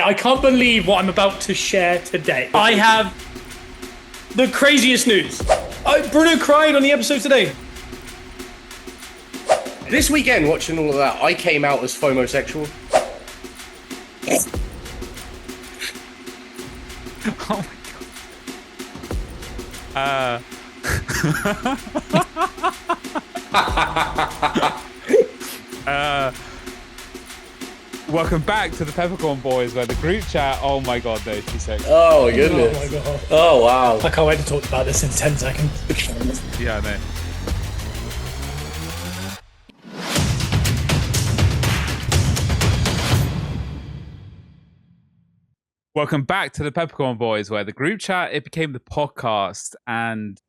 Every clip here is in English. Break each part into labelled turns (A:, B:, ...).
A: I can't believe what I'm about to share today. I have the craziest news. Bruno cried on the episode today.
B: This weekend, watching all of that, I came out as FOMO-sexual.
C: Oh my god. Welcome back to the Peppercorn boys, where the group chat. Oh my god, no, she's sick.
B: Oh my goodness.
A: Oh my god.
B: Oh wow.
A: I can't wait to talk about this in 10 seconds.
C: Yeah, I know. Welcome back to the Peppercorn boys, where the group chat, it became the podcast, and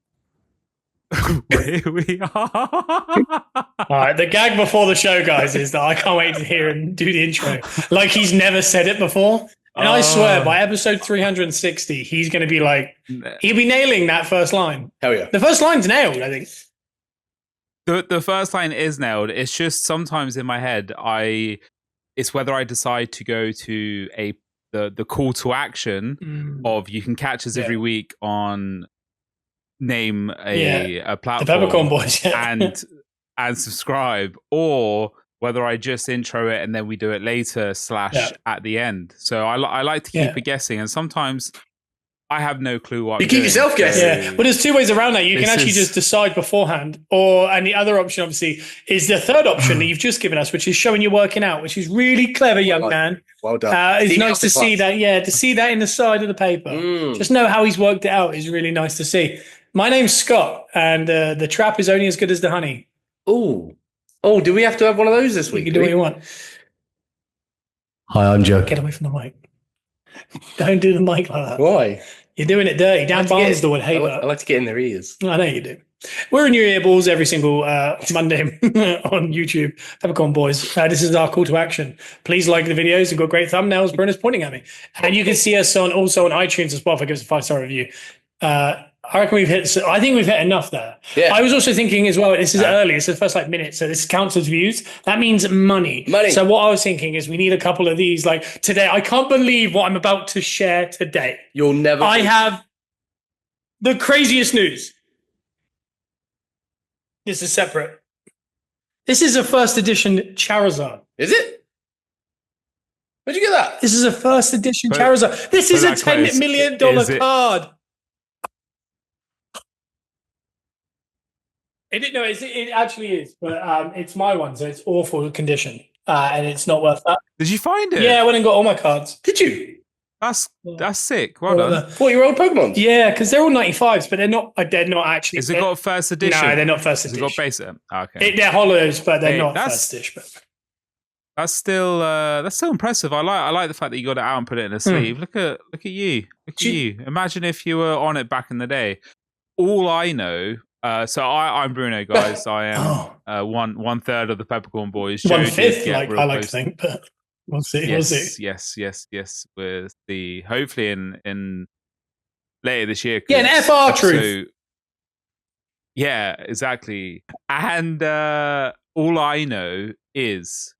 C: here we are.
A: All right, the gag before the show, guys, is that I can't wait to hear him do the intro. Like he's never said it before. And I swear, by episode 360, he's going to be like, he'll be nailing that first line.
B: Hell yeah.
A: The first line's nailed, I think.
C: The first line is nailed. It's just sometimes in my head, it's whether I decide to go to the call to action of you can catch us every week on name a platform,
A: the Peppercorn boys,
C: and subscribe, or whether I just intro it and then we do it later / at the end. So I like to keep it guessing, and sometimes I have no clue what
B: you keep yourself guessing.
A: Yeah, but there's two ways around that. You can actually just decide beforehand, and the other option, obviously, is the third option that you've just given us, which is showing you working out, which is really clever, young man.
B: Well done.
A: It's nice to see that. Yeah, to see that in the side of the paper. Just know how he's worked it out is really nice to see. My name's Scott, and the trap is only as good as the honey.
B: Oh, do we have to have one of those this week?
A: You can do what you want.
B: Hi, I'm Joe.
A: Get away from the mic. Don't do the mic like that.
B: Why?
A: You're doing it dirty. Dan Barnsdale would hate that.
B: I like to get in their ears.
A: I know you do. We're in your earballs every single Monday on YouTube. Peppercorn boys. This is our call to action. Please like the videos. We've got great thumbnails. Bruno's pointing at me. And you can see us also on iTunes as well. If I give us a 5-star review. I reckon I think we've hit enough there. Yeah. I was also thinking as well, this is early, it's the first minute, so this counts as views. That means money. So what I was thinking is we need a couple of these, like today. I can't believe what I'm about to share today.
B: You'll never.
A: I have the craziest news. This is separate. This is a first edition Charizard.
B: Is it? Where'd you get that?
A: This is a first edition Charizard. This is a $10 million card. It actually is, but it's my one, so it's awful condition, and it's not worth that.
C: Did you find it?
A: Yeah, I went and got all my cards.
B: Did you?
C: That's sick. Well done.
B: 40-year-old Pokemon.
A: Yeah, because they're all 95s, but they're not actually.
C: Has it got first edition?
A: No, they're not first edition.
C: Has it got basic? Okay.
A: They're hollows, but they're not first edition.
C: That's still impressive. I like the fact that you got it out and put it in a sleeve. Look at you. Look at you. Imagine if you were on it back in the day. All I know. So I'm Bruno, guys. I am one third of the Peppercorn boys.
A: 1/5, I like to think, but we'll see.
C: Yes. We'll see. Hopefully in later this year.
A: Yeah, an FR truth.
C: Yeah, exactly. And all I know is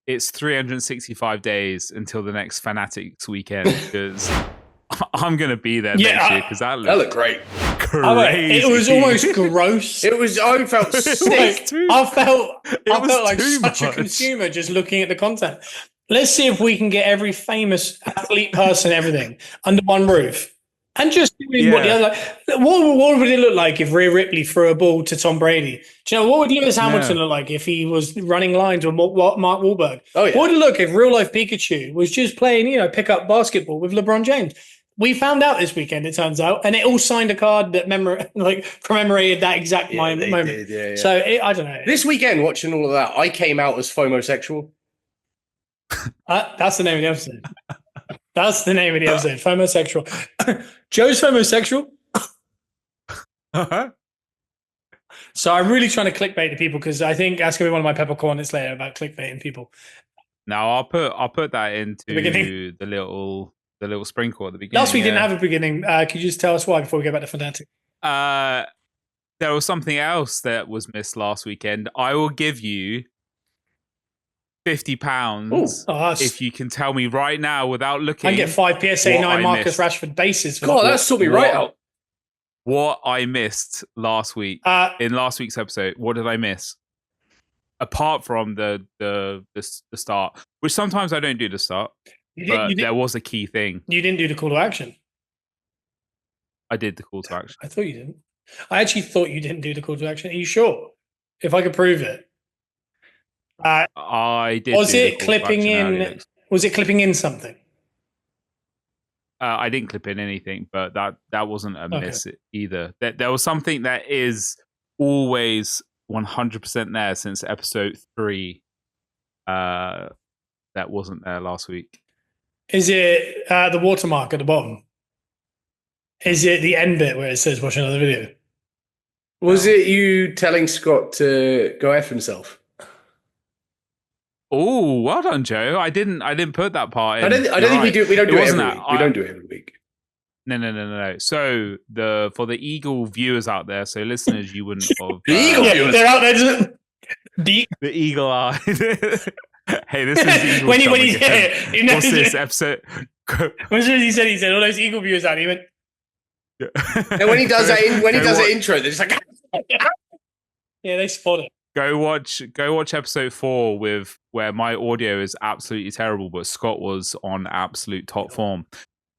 C: it's 365 days until the next Fanatics Weekend, because I'm going to be there next year, because that looked
B: great.
C: Crazy.
A: It was almost gross.
B: I felt sick.
A: I felt like such a consumer just looking at the content. Let's see if we can get every famous athlete person, everything under one roof, and just doing what the other. What would it look like if Rhea Ripley threw a ball to Tom Brady? Do you know what would Lewis Hamilton look like if he was running lines with Mark Wahlberg? Oh, yeah. What would it look if real life Pikachu was just playing, pick up basketball with LeBron James? We found out this weekend, it turns out, and it all signed a card that commemorated that exact moment.
B: Did, yeah.
A: So I don't know.
B: This weekend, watching all of that, I came out as FOMO-sexual.
A: That's the name of the episode. That's the name of the episode. FOMO-sexual. Joe's FOMO-sexual. So I'm really trying to clickbait the people, because I think that's going to be one of my peppercorns later about clickbaiting people.
C: Now I'll put that into the little sprinkle at the beginning.
A: Last week didn't have a beginning. Could you just tell us why before we go back to Fanatics?
C: There was something else that was missed last weekend. I will give you £50 if you can tell me right now without looking.
A: I get 5 PSA 9 Marcus Rashford bases. For
B: God, that sorted me right out.
C: What I missed last week in last week's episode. What did I miss? Apart from the start, which sometimes I don't do the start, but there was a key thing.
A: You didn't do the call to action.
C: I did the call to action.
A: I thought you didn't. I actually thought you didn't do the call to action. Are you sure? If I could prove it.
C: I did.
A: Was it clipping in?
C: Earlier.
A: Was it clipping in something?
C: I didn't clip in anything, but that wasn't a miss either. There was something that is always 100% there since episode 3. That wasn't there last week.
A: Is it the watermark at the bottom? Is it the end bit where it says watch another video?
B: Was it you telling Scott to go F himself?
C: Oh, well done, Joe. I didn't put that part in.
B: I don't think we do. We don't do it every week. We don't do it every week.
C: No. So for the Eagle viewers out there, so listeners, you wouldn't have.
B: The Eagle viewers,
A: they're out there.
C: The Eagle Eye. Hey, this is Eagle.
A: when he's here,
C: what's this episode?
A: As soon as he said all those Eagle viewers out, he went.
B: And when he does that, intro, they're just like,
A: yeah, they spot it.
C: Go watch episode 4 where my audio is absolutely terrible, but Scott was on absolute top form.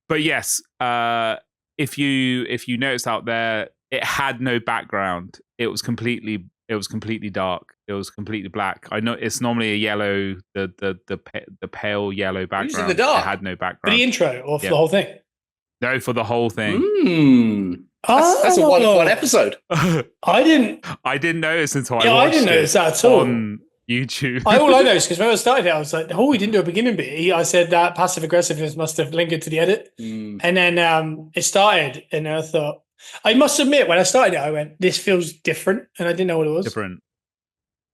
C: But yes, if you noticed out there, it had no background. It was completely dark. It was completely black. I know it's normally a yellow, the pale yellow background.
B: The dark.
C: It had no background.
A: For the intro or for the whole thing?
C: No, for the whole thing.
B: That's a one episode.
A: I
C: didn't notice until I watched
A: I didn't notice that at all
C: on YouTube.
A: All I noticed, because when I started it, I was like, "Oh, he didn't do a beginning bit." I said that passive aggressiveness must have lingered to the edit, and then it started, and I thought, I must admit, when I started it, I went, "This feels different," and I didn't know what it was.
C: Different.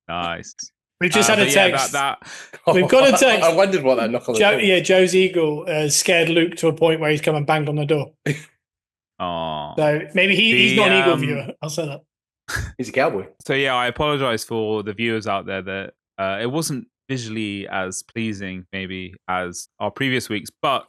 C: Nice.
A: We've just had a text.
C: Yeah,
A: We've got a text.
B: I wondered what that knock on the door.
A: Yeah, Joe's Eagle scared Luke to a point where he's come and banged on the door.
C: Oh.
A: So maybe he's not an Eagle viewer. I'll say that.
B: He's a cowboy.
C: So yeah, I apologize for the viewers out there that it wasn't visually as pleasing maybe as our previous weeks, but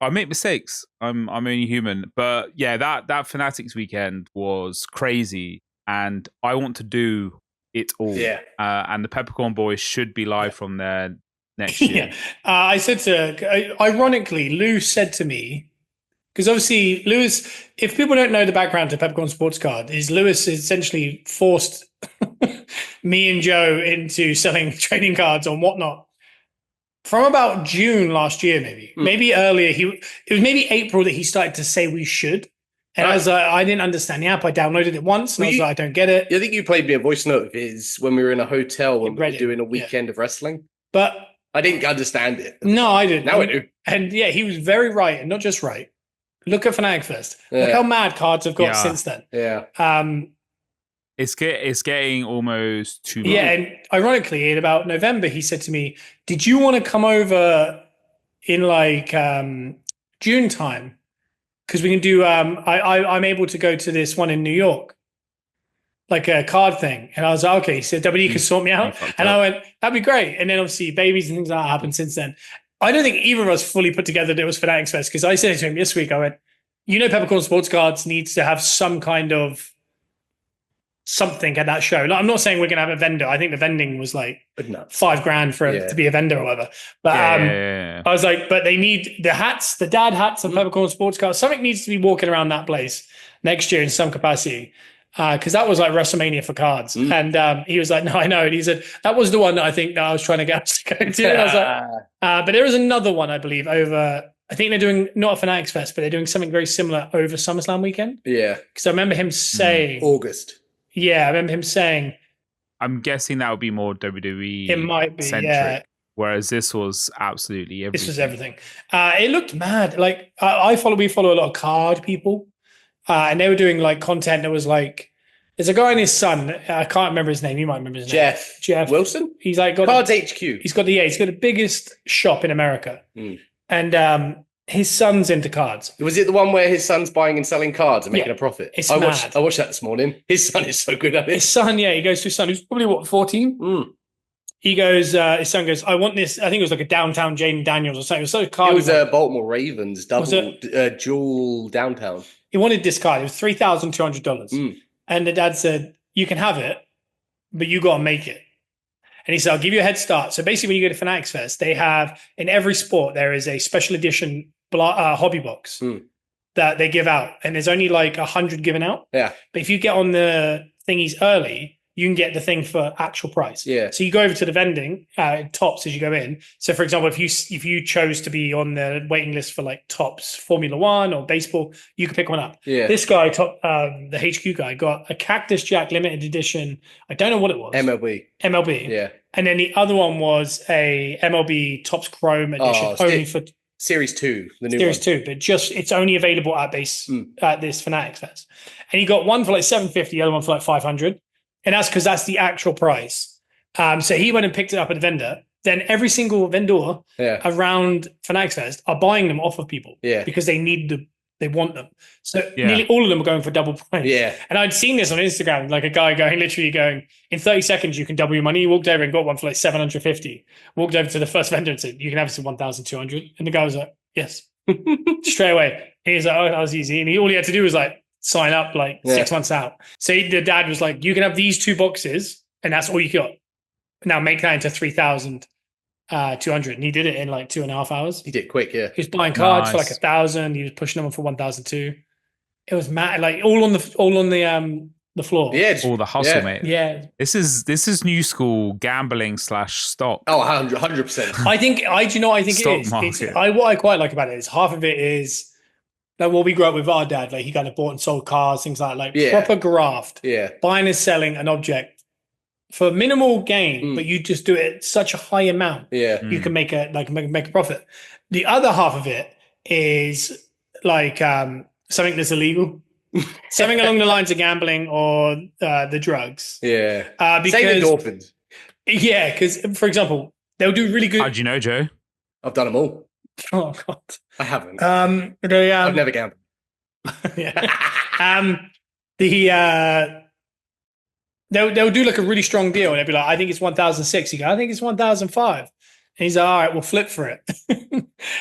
C: I make mistakes. I'm only human. But yeah, that Fanatics weekend was crazy, and I want to do it all.
B: Yeah.
C: And the Peppercorn boys should be live from there next year.
A: Yeah. I said to, ironically, Lou said to me, because obviously Lewis, if people don't know the background to Peppercorn Sports Card, is Lewis essentially forced me and Joe into selling trading cards on whatnot from about June last year, maybe earlier. It was maybe April that he started to say we should. And I was like, I didn't understand the app. I downloaded it once, and I was like, I don't get it.
B: I think you played me a voice note of his when we were in a hotel when we were doing a weekend of wrestling.
A: But
B: I didn't understand it.
A: No, I didn't.
B: Now I do.
A: And yeah, he was very right, and not just right. Look at Fanatics Fest. Look how mad cards have got since then.
B: Yeah.
C: It's getting almost too much.
A: Yeah, and ironically, in about November, he said to me, "Did you want to come over in like June time? Because we can do. I'm able to go to this one in New York, like a card thing." And I was like, "Okay." He said, "WD can sort me out," and I went, "That'd be great." And then obviously, babies and things like that happened since then. I don't think either of us fully put together that it was Fanatics Fest, because I said to him this week, I went, Peppercorn Sports Cards needs to have some kind of something at that show. Like, I'm not saying we're going to have a vendor. I think the vending was like $5,000 for it to be a vendor or whatever. But I was like, but they need the hats, the dad hats of Peppercorn Sports Cards. Something needs to be walking around that place next year in some capacity. Because that was like WrestleMania for cards. And he was like, no, I know. And he said, that was the one that I think that I was trying to get us to go to. And I was like, but there is another one, I believe, over, I think they're doing not a Fanatics Fest, but they're doing something very similar over SummerSlam weekend.
B: Yeah.
A: Because I remember him saying.
B: August.
A: Yeah, I remember him saying.
C: I'm guessing that would be more WWE
A: it might be,
C: centric. Whereas this was absolutely everything.
A: This was everything. It looked mad. Like, we follow a lot of card people. And they were doing like content that was like, there's a guy and his son. I can't remember his name. You might remember his name. Jeff
B: Wilson.
A: He's like got
B: Cards HQ.
A: He's got the biggest shop in America, and his son's into cards.
B: Was it the one where his son's buying and selling cards and making a profit?
A: It's mad.
B: I watched that this morning. His son is so good at it.
A: His son, he goes to his son who's probably 14. He goes, his son goes, I want this. I think it was like a downtown Jaden Daniels or something. It was
B: Baltimore Ravens dual downtown.
A: He wanted this card. It was $3,200. And the dad said, you can have it, but you got to make it. And he said, I'll give you a head start. So basically, when you go to Fanatics Fest, they have, in every sport, there is a special edition hobby box that they give out. And there's only like 100 given out.
B: Yeah.
A: But if you get on the thingies early, you can get the thing for actual price.
B: Yeah.
A: So you go over to the vending tops as you go in. So for example, if you chose to be on the waiting list for like tops Formula One or baseball, you could pick one up.
B: Yeah.
A: This guy, the HQ guy, got a Cactus Jack limited edition. I don't know what it was. MLB.
B: Yeah.
A: And then the other one was a MLB Topps Chrome edition only for
B: Series 2, the new
A: Series
B: one.
A: 2, but it's only available at this Fanatics Fest. And he got one for like $750, the other one for like $500. And that's because that's the actual price. So he went and picked it up at the vendor. Then every single vendor around Fanatics Fest are buying them off of people because they need them, they want them. So nearly all of them are going for double price.
B: Yeah.
A: And I'd seen this on Instagram, like a guy literally going, in 30 seconds, you can double your money. He walked over and got one for like $750. Walked over to the first vendor and said, you can have this for $1,200. And the guy was like, yes, straight away. And he was like, oh, that was easy. And all he had to do was like, sign up like 6 months out. So the dad was like, you can have these 2 boxes and that's all you got. Now make that into 3,200. And he did it in like 2.5 hours.
B: He did quick, yeah.
A: He was buying cards for like 1,000. He was pushing them for 1,002. It was mad, like all on the floor.
B: Yeah,
C: all the hustle, mate.
A: Yeah.
C: This is new school gambling / stock.
B: Oh, 100%.
A: I think it is. What I quite like about it is half of it is like what we grew up with our dad, like he kind of bought and sold cars, things like proper graft.
B: Yeah.
A: Buying and selling an object for minimal gain, but you just do it at such a high amount.
B: Yeah.
A: You can make a profit. The other half of it is like something that's illegal. Something along the lines of gambling or the drugs.
B: Yeah.
A: Because,
B: same endorphins.
A: Yeah, because for example, they'll do really good.
C: How'd you know, Joe?
B: I've done them all.
A: Oh God,
B: I haven't.
A: I've
B: never gambled.
A: Yeah. They'll do like a really strong deal, and they'll be like, I think it's 1,006. You go, I think it's 1,005. And he's like, all right, we'll flip for it.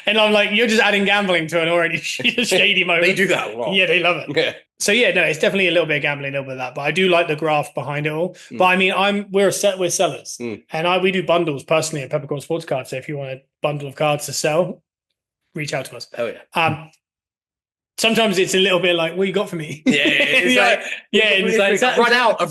A: And I'm like, you're just adding gambling to an already shady moment.
B: They do that a lot.
A: Yeah, they love it.
B: Yeah.
A: So yeah, no, it's definitely a little bit of gambling, a little bit of that. But I do like the graft behind it all. But I mean, we're sellers, and we do bundles personally at Peppercorn Sports Cards. So if you want a bundle of cards to sell, reach out to us.
B: Oh yeah.
A: Sometimes it's a little bit like, what you got for me?
B: Yeah, it's like, I've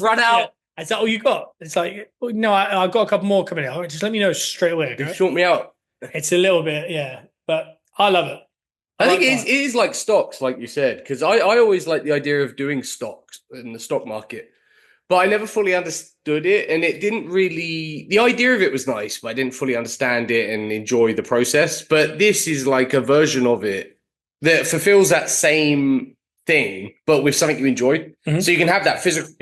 B: run out.
A: Yeah. Is that all you got? It's like, no, I've got a couple more coming out. Just let me know straight away. Okay?
B: You short me out.
A: It's a little bit, yeah, but I love it.
B: I think it is like stocks, like you said, because I always like the idea of doing stocks in the stock market, but I never fully understood it, and it didn't really. The idea of it was nice, but I didn't fully understand it and enjoy the process. But this is like a version of it that fulfills that same thing, but with something you enjoy. Mm-hmm. So you can have that physical.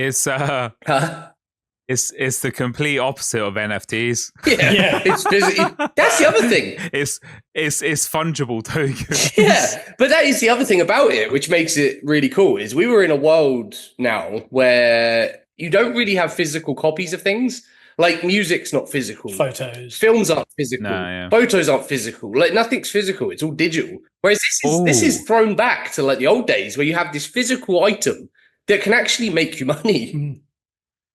C: It's the complete opposite of NFTs.
B: Yeah. That's the other thing.
C: It's fungible tokens.
B: Yeah, but that is the other thing about it, which makes it really cool. Is we were in a world now where you don't really have physical copies of things. Like music's not physical.
A: Photos.
B: Films aren't physical. Photos aren't physical. Like nothing's physical. It's all digital. Whereas this is thrown back to like the old days where you have this physical item that can actually make you money.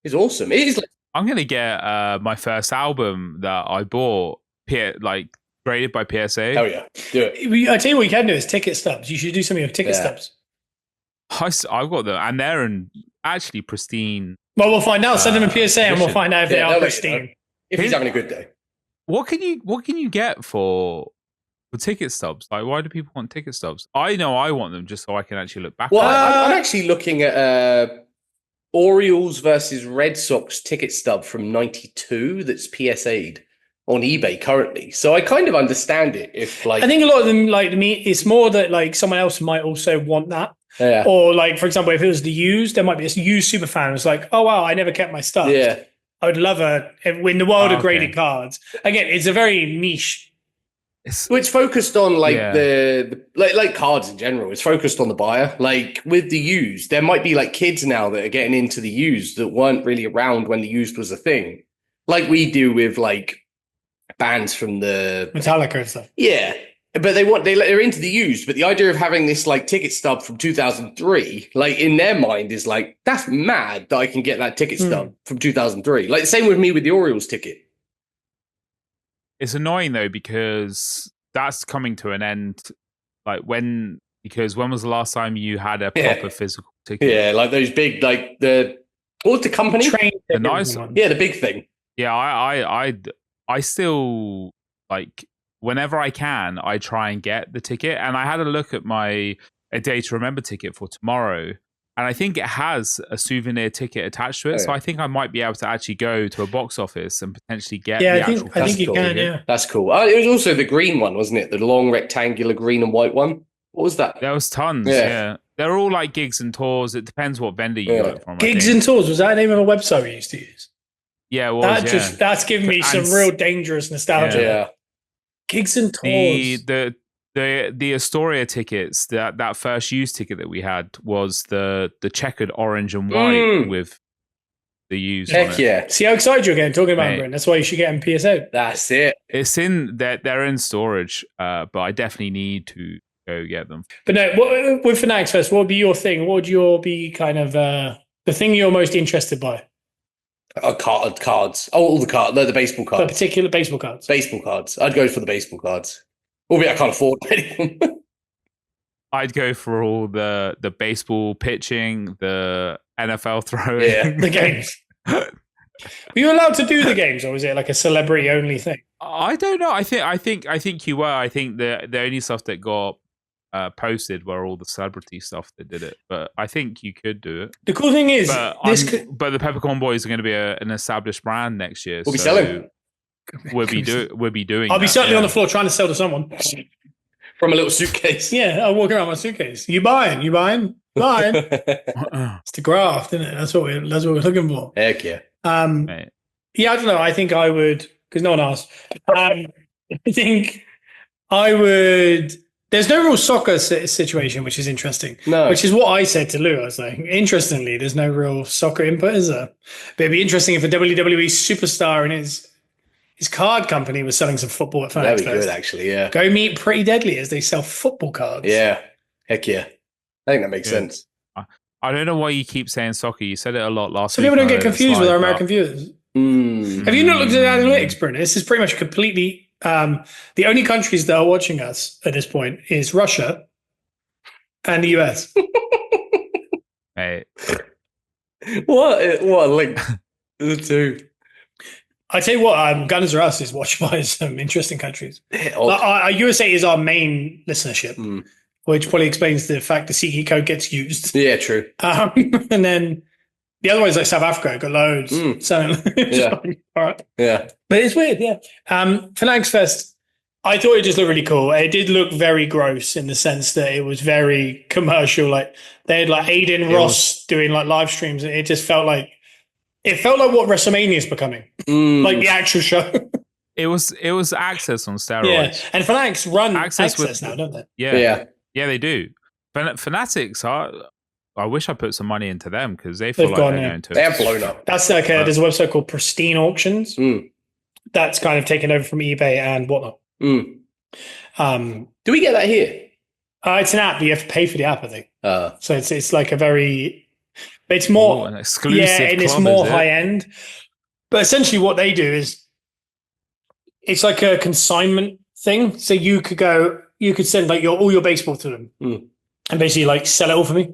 B: It's awesome. It is like
C: I'm gonna get my first album that I bought graded by PSA.
B: Oh yeah. Do it.
A: I tell you what you can do is ticket stubs. You should do something with ticket stubs.
C: I've got them and they're in actually pristine.
A: Well, we'll find out. Send them a PSA and we'll find out if they are pristine.
B: If he's having a good day.
C: What can you get for ticket stubs? Like, why do people want ticket stubs? I know I want them just so I can actually look back.
B: Well, I'm actually looking at Orioles versus Red Sox ticket stub from '92 that's PSA'd on eBay currently. So I kind of understand it. If like,
A: I think a lot of them like me, it's more that like someone else might also want that.
B: Yeah.
A: Or like, for example, if it was the used, there might be a used super fan who's like, oh wow, I never kept my stuff.
B: Yeah.
A: I would love in the world of graded cards. Again, it's a very niche.
B: It's focused on like the cards in general. It's focused on the buyer. Like with the used, there might be like kids now that are getting into the used that weren't really around when the used was a thing. like we do with like bands from the
A: Metallica and stuff.
B: Yeah. But they're into the used, but the idea of having this like ticket stub from 2003, like in their mind is like, that's mad that I can get that ticket stub from 2003. Like the same with me with the Orioles ticket.
C: It's annoying though, because that's coming to an end. Because when was the last time you had a proper physical ticket?
B: Yeah, like those big, like what was the company?
C: The nice
A: one.
B: Yeah, the big thing.
C: Yeah, I still like, whenever I can, I try and get the ticket. And I had a look at a Day to Remember ticket for tomorrow, and I think it has a souvenir ticket attached to it. So I think I might be able to actually go to a box office and potentially get the actual.
A: I think you can. Yeah,
B: that's cool. It was also the green one, wasn't it? The long rectangular green and white one. What was that?
C: There was tons. Yeah. They're all like gigs and tours. It depends what vendor you got it from.
A: Gigs and Tours, was that the name of a website we used to use?
C: Yeah, it was.
A: That's given me some real dangerous nostalgia.
B: Yeah.
A: Gigs and Tours.
C: The Astoria tickets, that first used ticket that we had was the checkered orange and white with the used.
B: Heck
C: on it.
B: yeah!
A: See how excited you're getting talking about them. That's why you should get them PSO.
B: That's it.
C: It's they're in storage, but I definitely need to go get them.
A: But no, with Fanatics Fest, what would be your thing? What would be kind of the thing you're most interested by?
B: Cards. Oh, all the cards. The baseball cards.
A: The particular baseball cards.
B: Baseball cards. I'd go for the baseball cards. Albeit I can't afford any of them.
C: I'd go for all the baseball pitching, the NFL throwing,
A: the games. Were you allowed to do the games, or was it like a celebrity only thing?
C: I don't know. I think you were. I think the only stuff that got posted were all the celebrity stuff that did it, but I think you could do it.
A: The cool thing is,
C: but the Peppercorn Boys are going to be an established brand next year.
B: We'll be selling.
C: We'll be doing.
A: I'll be certainly on the floor trying to sell to someone
B: from a little suitcase.
A: Yeah, I'll walk around with my suitcase. You buying? Buying. It's the graft, isn't it? That's what we're looking for.
B: Heck yeah.
A: Yeah, I don't know. I think I would, because no one asked. I think I would. There's no real soccer situation, which is interesting.
B: No.
A: Which is what I said to Lou. I was like, interestingly, there's no real soccer input, is there? But it'd be interesting if a WWE superstar and his card company was selling some football at Fanatics Fest.
B: That'd be good, actually, yeah.
A: Go meet Pretty Deadly as they sell football cards.
B: Yeah. Heck yeah. I think that makes sense.
C: I don't know why you keep saying soccer. You said it a lot last
A: week. So
C: people
A: don't get confused with our American viewers. Have you not looked at the analytics, Bruno? This is pretty much completely... the only countries that are watching us at this point is Russia and the US.
C: Hey.
B: What a link. The two.
A: I tell you what, Gunners R Us is watched by some interesting countries. USA is our main listenership, which probably explains the fact the SeatGeek code gets used.
B: Yeah, true.
A: And then the other one is like South Africa, got loads. So,
B: yeah.
A: All right.
B: Yeah.
A: But it's weird, yeah. Fanatics Fest, I thought it just looked really cool. It did look very gross in the sense that it was very commercial. Like they had like Aiden Ross doing like live streams. It just felt like what WrestleMania is becoming. Like the actual show.
C: It was Access on steroids.
A: Yeah. And Fanatics run Access now, don't they?
C: Yeah, they do. Fanatics are... I wish I put some money into them because they feel like they're going to.
B: They have blown up.
A: That's like there's a website called Pristine Auctions. That's kind of taken over from eBay and whatnot.
B: Do we get that here?
A: It's an app. You have to pay for the app, I think. So it's like a very... It's more...
C: an exclusive
A: and it's more high-end. But essentially what they do is it's like a consignment thing. So you could send like all your baseball to them and basically like sell it all for me.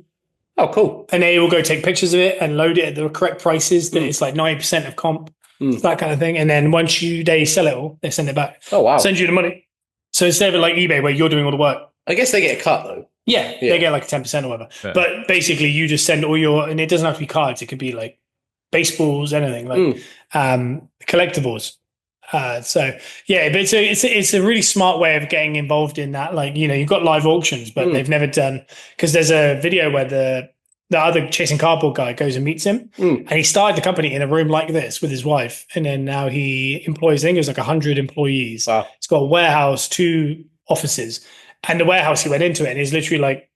B: Oh, cool.
A: And they will go take pictures of it and load it at the correct prices. Then it's like 90% of comp, that kind of thing. And then once they sell it all, they send it back.
B: Oh, wow.
A: Send you the money. So instead of like eBay where you're doing all the work.
B: I guess they get a cut though.
A: Yeah. They get like 10% or whatever. Yeah. But basically you just send all and it doesn't have to be cards. It could be like baseballs, anything like collectibles. So yeah, but it's a really smart way of getting involved in that. Like, you've got live auctions, but they've never done, because there's a video where the other chasing cardboard guy goes and meets him, and he started the company in a room like this with his wife, and then now he employs, I think it was like 100 employees.
B: Wow.
A: It's got a warehouse, 2 offices, and the warehouse he went into it, and is literally like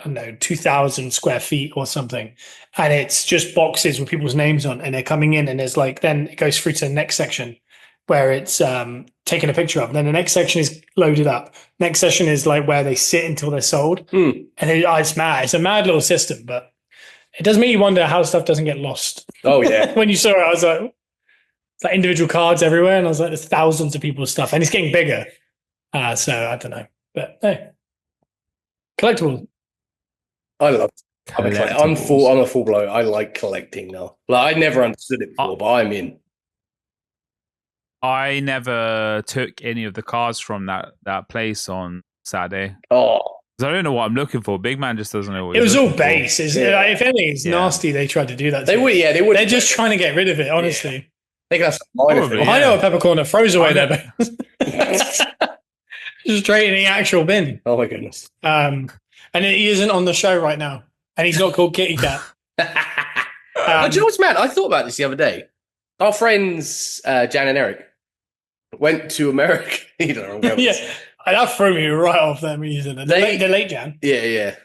A: I don't know, 2,000 square feet or something. And it's just boxes with people's names on, and they're coming in, and there's like, then it goes through to the next section where it's taken a picture of. And then the next section is loaded up. Next section is like where they sit until they're sold. And it's mad. It's a mad little system, but it does make you wonder how stuff doesn't get lost.
B: Oh, yeah.
A: When you saw it, I was like, it's like individual cards everywhere. And I was like, there's thousands of people's stuff, and it's getting bigger. So I don't know. But hey, collectibles.
B: I love it. I'm a full blown. I like collecting now. Like I never understood it before, but I'm in.
C: I never took any of the cards from that place on Saturday.
B: Oh,
C: I don't know what I'm looking for. Big man just doesn't know what
A: it was all base. Like, if anything, it's nasty. They tried to do that.
B: They would. Yeah, they would.
A: They're just trying to get rid of it. Honestly,
B: yeah. They can have some minor things.
A: I know a peppercorn that throws away their just straight in the actual bin.
B: Oh my goodness.
A: And he isn't on the show right now, and he's not called Kitty Cat.
B: Do you know what's mad? I thought about this the other day. Our friends Jan and Eric went to America. You don't know.
A: Yeah, that threw me right off them using it. They're late, Jan.
B: Yeah.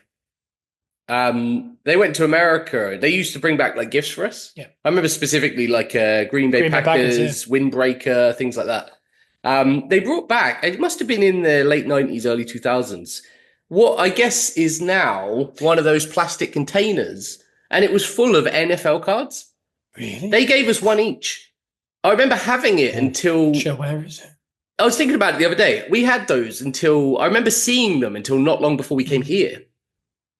B: They went to America. They used to bring back like gifts for us.
A: Yeah,
B: I remember specifically like Green Bay Packers, Windbreaker, things like that. They brought back. It must have been in the late 90s, early 2000s. What I guess is now one of those plastic containers, and it was full of NFL cards.
A: Really?
B: They gave us one each. I remember having it until...
A: Sure, where is it?
B: I was thinking about it the other day. We had those until... I remember seeing them until not long before we came here.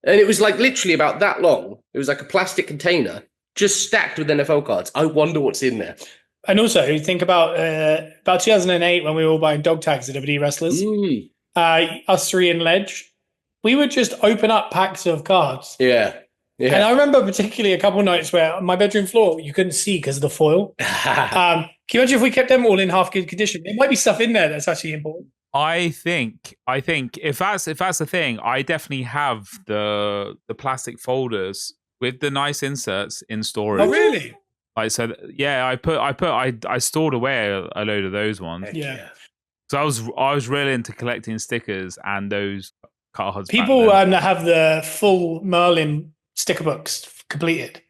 B: And it was like literally about that long. It was like a plastic container just stacked with NFL cards. I wonder what's in there.
A: And also, think about 2008 when we were all buying dog tags at WWE Wrestlers. Us three in Ledge. We would just open up packs of cards.
B: Yeah.
A: And I remember particularly a couple of nights where on my bedroom floor, you couldn't see because of the foil. Can you imagine if we kept them all in half good condition? There might be stuff in there that's actually important.
C: I think if that's the thing, I definitely have the plastic folders with the nice inserts in storage.
A: Oh, really?
C: Like, so yeah, I stored away a load of those ones.
A: Yeah.
C: So I was really into collecting stickers and those cards.
A: People that have the full Merlin sticker books completed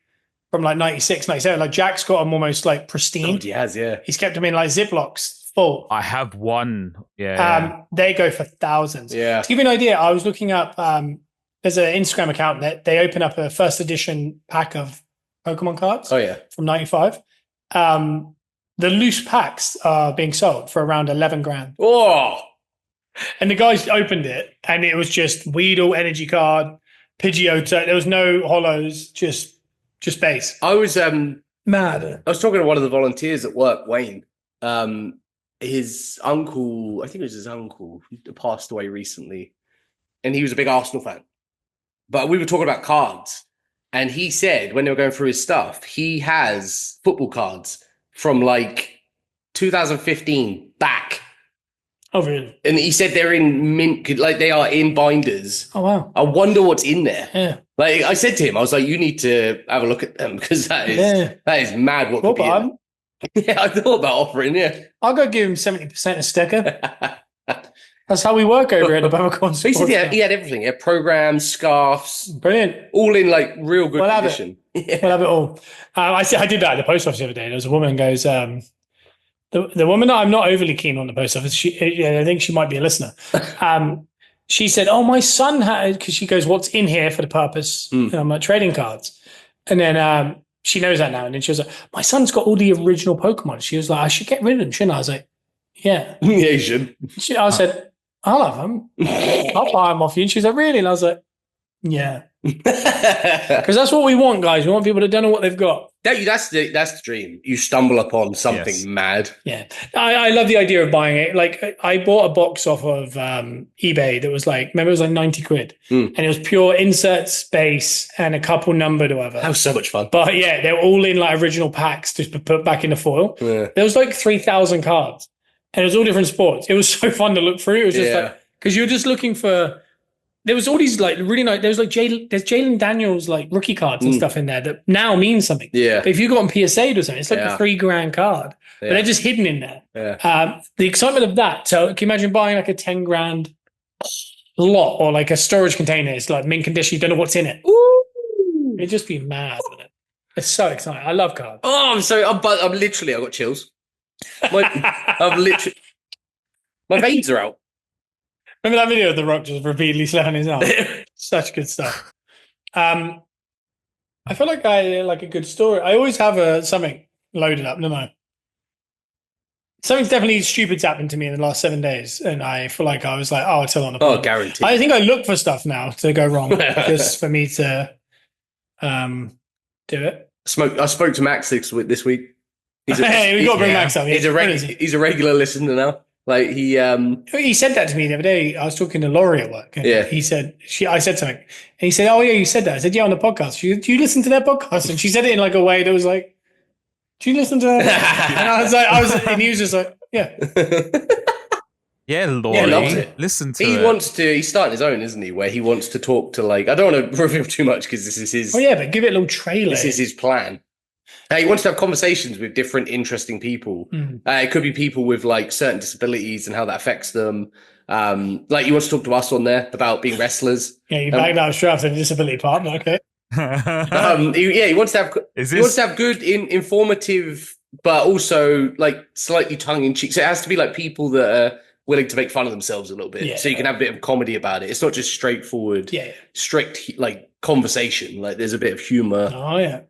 A: from like 96, 97. Like Jack's got them almost like pristine.
B: Oh, he has, yeah.
A: He's kept them in like Ziplocs full.
C: I have one. Yeah.
A: They go for thousands.
B: Yeah.
A: To give you an idea, I was looking up, there's an Instagram account that they open up a first edition pack of Pokemon cards.
B: Oh, yeah.
A: From 95. The loose packs are being sold for around 11 grand.
B: Oh!
A: And the guys opened it, and it was just Weedle, Energy Card, Pidgeotto. There was no hollows, just base.
B: I was
A: mad.
B: I was talking to one of the volunteers at work, Wayne. His uncle, I think it was his uncle, he passed away recently, and he was a big Arsenal fan. But we were talking about cards, and he said when they were going through his stuff, he has football cards from like 2015 back.
A: Oh, really?
B: And he said they're in mint, like they are in binders.
A: Oh, wow.
B: I wonder what's in there.
A: Yeah.
B: Like I said to him, I was like, you need to have a look at them because that is mad. What could be in. Yeah, I thought about offering. Yeah,
A: I'll go give him 70% a sticker. That's how we work over here at the Peppercorn.
B: He said he had everything. He had programs, scarves,
A: brilliant,
B: all in like real good condition.
A: Yeah. We'll have it all. I did that at the post office the other day. There was a woman who goes, the woman that I'm not overly keen on the post office. I think she might be a listener. She said, "Oh, my son had," because she goes, "What's in here for the purpose?" And I'm like, trading cards. And then she knows that now. And then she was like, "My son's got all the original Pokemon." She was like, "I should get rid of them, shouldn't I?" I was like, "Yeah,
B: yeah, you should."
A: I said, "I'll have them. I'll buy them off you." And she's like, "Really?" And I was like, "Yeah." Because that's what we want, guys. We want people that don't know what they've got.
B: That's the dream. You stumble upon something mad.
A: Yeah. I love the idea of buying it. Like I bought a box off of eBay that was like, remember it was like 90 quid. And it was pure insert space and a couple numbered or whatever.
B: That was so much fun.
A: But yeah, they're all in like original packs just to put back in the foil. Yeah. There was like 3,000 cards and it was all different sports. It was so fun to look through. It was just like, because you're just looking for, there was all these like really nice, there's Jalen Daniels like rookie cards and stuff in there that now means something. Yeah. But if you got on PSA'd or something, it's like a $3,000 card. But they're just hidden in there. Yeah. The excitement of that. So can you imagine buying like a 10 grand lot, or like a storage container. It's like mint condition. You don't know what's in it.
B: Ooh.
A: It'd just be mad, wouldn't it? It's so exciting. I love cards.
B: Oh, I'm literally, I got chills. My veins are out.
A: Remember that video of The Rock just repeatedly slapping his arm? Such good stuff. I feel like I like a good story. I always have something loaded up, don't I? Something's definitely stupid's happened to me in the last 7 days, and I feel like I was like, "Oh, I'll tell on the podcast."
B: Oh, guaranteed.
A: I think I look for stuff now to go wrong, just for me to do it.
B: I spoke to Max this week.
A: Hey, we got to bring Max up.
B: He's a regular listener now. Like he
A: said that to me the other day. I was talking to Laurie at work. And
B: yeah.
A: He said I said something, and he said, "Oh yeah, you said that." I said, "Yeah, on the podcast." Do you listen to their podcast? And she said it in like a way that was like, "Do you listen to that?" And I was, and he was just like, "Yeah."
C: Yeah, Laurie.
B: Yeah, loves it.
C: Listen to
B: it. He's starting his own, isn't he? Where he wants to talk to I don't want to reveal too much because this is his.
A: Oh yeah, but give it a little trailer.
B: This is his plan. He wants to have conversations with different interesting people. It could be people with like certain disabilities and how that affects them. Like he wants to talk to us on there about being wrestlers.
A: Yeah, you bagged out straight after the disability part, but okay.
B: He wants to have good, informative, but also like slightly tongue in cheek. So it has to be like people that are willing to make fun of themselves a little bit. Yeah. So you can have a bit of comedy about it. It's not just straightforward, strict like conversation. Like there's a bit of humor.
A: Oh yeah.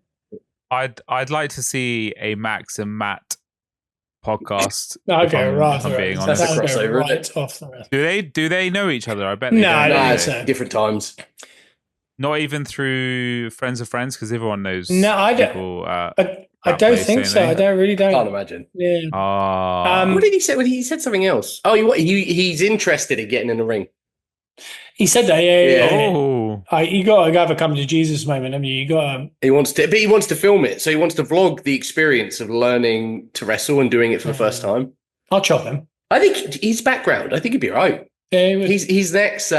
C: I'd like to see a Max and Matt podcast.
A: Okay, right.
C: I'm being honest.
B: That's a crossover.
A: Right off the rest.
C: Do they know each other? I bet they
A: no,
C: don't.
A: No,
B: different times.
C: Not even through friends of friends, because everyone knows.
A: No, I don't.
C: People,
A: I don't think so. I don't.
B: Can't imagine.
A: Yeah.
B: What did he say? He said something else. Oh, he's interested in getting in the ring.
A: He said that. Yeah.
C: Oh.
A: You got to have a come to Jesus moment. I mean, you got.
B: He wants to film it. So he wants to vlog the experience of learning to wrestle and doing it for the first time.
A: I'll chop him.
B: I think his background. I think he'd be right.
A: Yeah,
B: he's next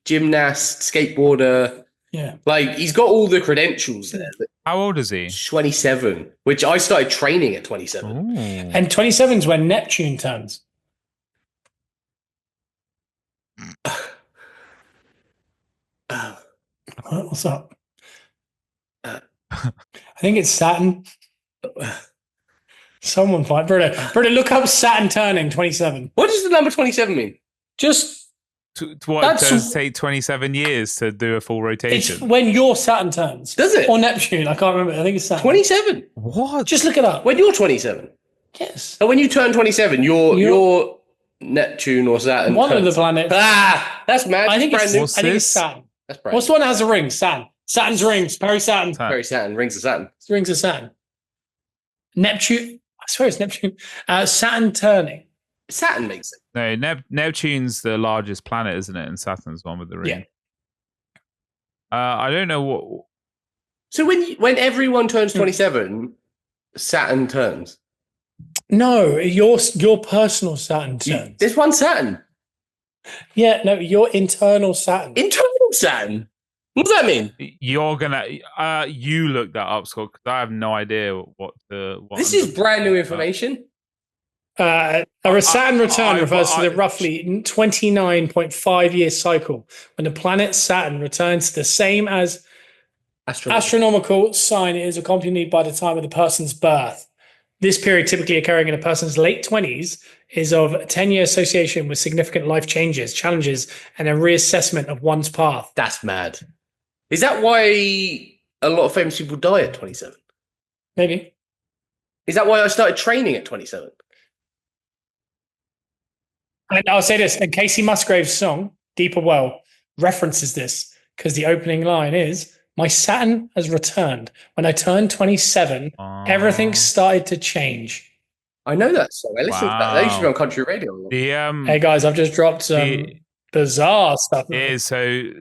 B: gymnast, skateboarder.
A: Yeah,
B: like he's got all the credentials there.
C: How old is he?
B: 27, which I started training at 27.
C: Ooh.
A: And 27 is when Neptune turns. What's up? I think it's Saturn. Someone find Bruno, look up Saturn turning 27.
B: What does the number 27 mean?
A: Just
C: what does take 27 years to do a full rotation?
A: It's when your Saturn turns.
B: Does it?
A: Or Neptune? I can't remember. I think it's Saturn.
B: 27.
C: What?
A: Just look it up.
B: When you're 27.
A: Yes.
B: And when you turn 27, you're Neptune or Saturn.
A: One of the planets.
B: That's mad.
A: I think it's Saturn.
B: That's bright.
A: What's the one that has a ring? Saturn. Saturn's rings. Perry Saturn.
B: Perry Saturn. Rings of Saturn.
A: Rings of Saturn. Neptune. I swear it's Neptune. Saturn turning.
B: Saturn makes it.
C: No, Neptune's the largest planet, isn't it? And Saturn's the one with the ring. Yeah. I don't know what.
B: So when everyone turns 27, Saturn turns.
A: No, your personal Saturn turns.
B: There's one Saturn.
A: Yeah, no, your internal Saturn.
B: Internal Saturn? What does that mean?
C: You're gonna you look that up, Scott, because I have no idea what
B: this is brand new information.
A: A Saturn return refers to the roughly 29.5 year cycle when the planet Saturn returns to the same as astronomical sign it is accompanied by the time of the person's birth. This period, typically occurring in a person's late 20s, is of a 10-year association with significant life changes, challenges, and a reassessment of one's path.
B: That's mad. Is that why a lot of famous people die at 27?
A: Maybe.
B: Is that why I started training at 27?
A: And I'll say this, and Casey Musgrave's song, Deeper Well, references this because the opening line is, my Saturn has returned. When I turned 27, everything started to change.
B: I know that song. I listened to that. That used to be on country radio.
C: Hey
A: guys, I've just dropped some bizarre stuff.
C: It is so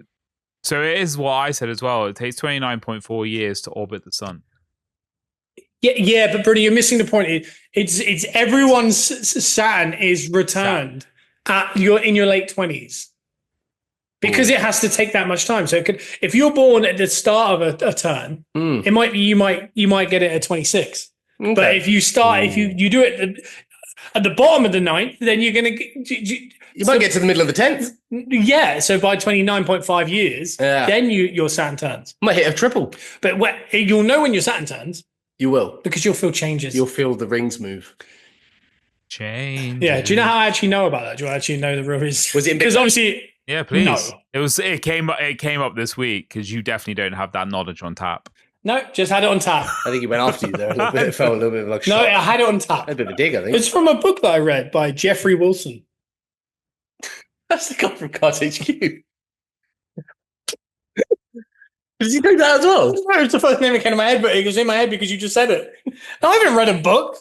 C: it is what I said as well. It takes 29.4 years to orbit the sun.
A: Yeah, but Bruno, you're missing the point. It's everyone's Saturn is returned in your late 20s. Because it has to take that much time. So it could, if you're born at the start of a turn, it might be you might get it at 26. Okay. But if you start, if you do it at the bottom of the ninth, then you're going to
B: You might get to the middle of the 10th.
A: Yeah, so by 29.5 years, then your Saturn turns.
B: Might hit a triple.
A: But you'll know when your Saturn turns.
B: You will.
A: Because you'll feel changes.
B: You'll feel the rings move.
C: Change.
A: Yeah, do you know how I actually know about that? Do I actually know the real reason?
B: Was it
A: because obviously
C: yeah, please.
A: No.
C: It came up this week because you definitely don't have that knowledge on tap.
A: No, just had it on tap.
B: I think he went after you there a little bit. It felt a little bit like a
A: No,
B: shot.
A: I had it on tap.
B: A bit of a dig, I think.
A: It's from a book that I read by Jeffrey Wilson.
B: That's the guy from Cards HQ. Did you know that as well?
A: No, it's the first name that came to my head, but it was in my head because you just said it. I haven't read a book.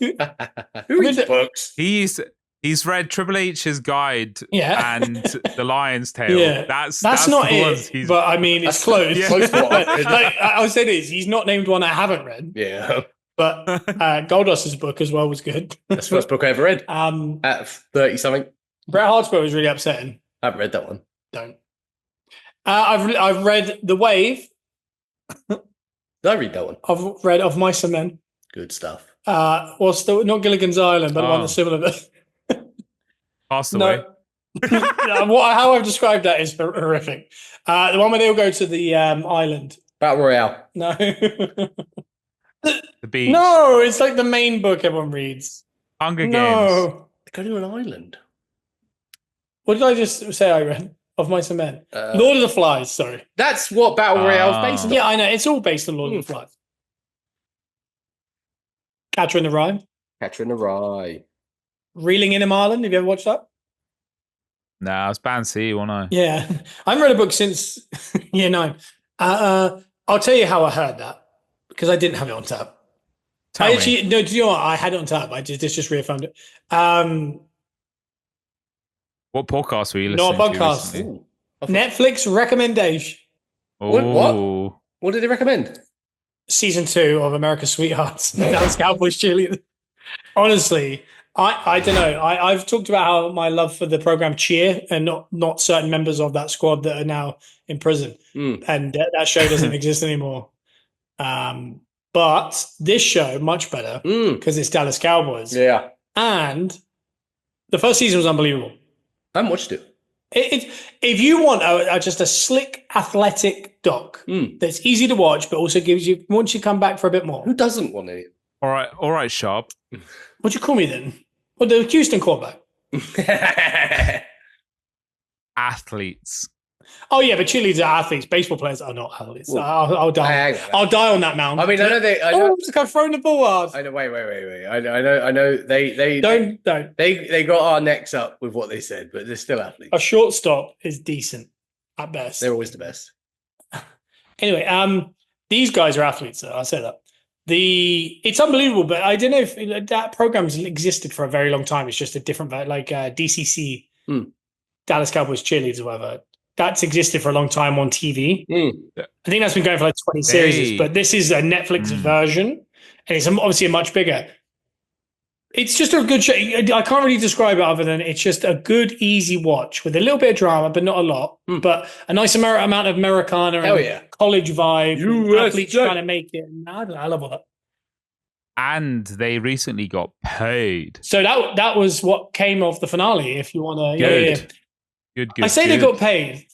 B: Who reads books?
C: He's read Triple H's Guide and The Lion's Tale.
A: Yeah.
C: That's
A: not it, but I mean, it's close.
B: Yeah. Close to what
A: I would say this, he's not named one I haven't read.
B: Yeah.
A: But Goldust's book as well was good.
B: That's the first book I ever read. At 30-something.
A: Bret Hart's book was really upsetting.
B: I haven't read that one.
A: Don't. I've read The Wave.
B: Did I read that one?
A: I've read Of Mice and Men.
B: Good stuff.
A: Not Gilligan's Island, but one that's similar.
C: Passed away.
A: How I've described that is horrific. The one where they all go to the island.
B: Battle Royale.
A: No.
C: The Beach.
A: No, it's like the main book everyone reads.
C: Hunger Games.
A: No.
B: They go to an island.
A: What did I just say I read? Of Mice and Men. Lord of the Flies, sorry.
B: That's what Battle Royale is based on.
A: Yeah, I know. It's all based on Lord of the Flies. Catcher in the Rye.
B: Catcher in the Rye.
A: Reeling in Ireland. Have you ever watched that?
C: Nah, it's Band C, wasn't I?
A: Yeah. I haven't read a book since year 9. I'll tell you how I heard that. Because I didn't have it on tap.
C: Tell me.
A: No, do you know what? I had it on tap. This just reaffirmed it.
C: What podcast were you listening
A: No, a
C: to
A: podcast.
C: recently?
A: Netflix recommendation.
B: What? What did they recommend?
A: Season 2 of America's Sweethearts. Dallas Cowboy Cheerleaders. Honestly, I don't know. I've talked about how my love for the program Cheer and not certain members of that squad that are now in prison. And that show doesn't exist anymore. But this show, much better because it's Dallas Cowboys.
B: Yeah.
A: And the first season was unbelievable.
B: I haven't watched it.
A: If you want just a slick athletic doc that's easy to watch, but also wants you to come back for a bit more.
B: Who doesn't want it?
C: All right, Sharp.
A: What'd you call me then? Well, the Houston quarterback.
C: Athletes.
A: Oh yeah, but cheerleaders are athletes. Baseball players are not athletes.
B: Well,
A: I'll die. I'll die on that mound.
B: I mean, I know they. I know.
A: I've thrown the ball hard.
B: I know. Wait. I know. They
A: don't.
B: They got our necks up with what they said, but they're still athletes.
A: A shortstop is decent at best.
B: They're always the best.
A: Anyway, these guys are athletes. So I'll say that. It's unbelievable, but I don't know if that program's existed for a very long time. It's just a different, like DCC, Dallas Cowboys Cheerleaders or whatever. That's existed for a long time on TV. I think that's been going for like 20 series, but this is a Netflix version, and it's obviously a much bigger. It's just a good show. I can't really describe it other than it's just a good, easy watch with a little bit of drama, but not a lot. But a nice amount of Americana and college vibe. Athletes trying to make it. I love all that.
C: And they recently got paid.
A: So that was what came off the finale. If you want to,
C: Good. Good.
A: I say they got paid.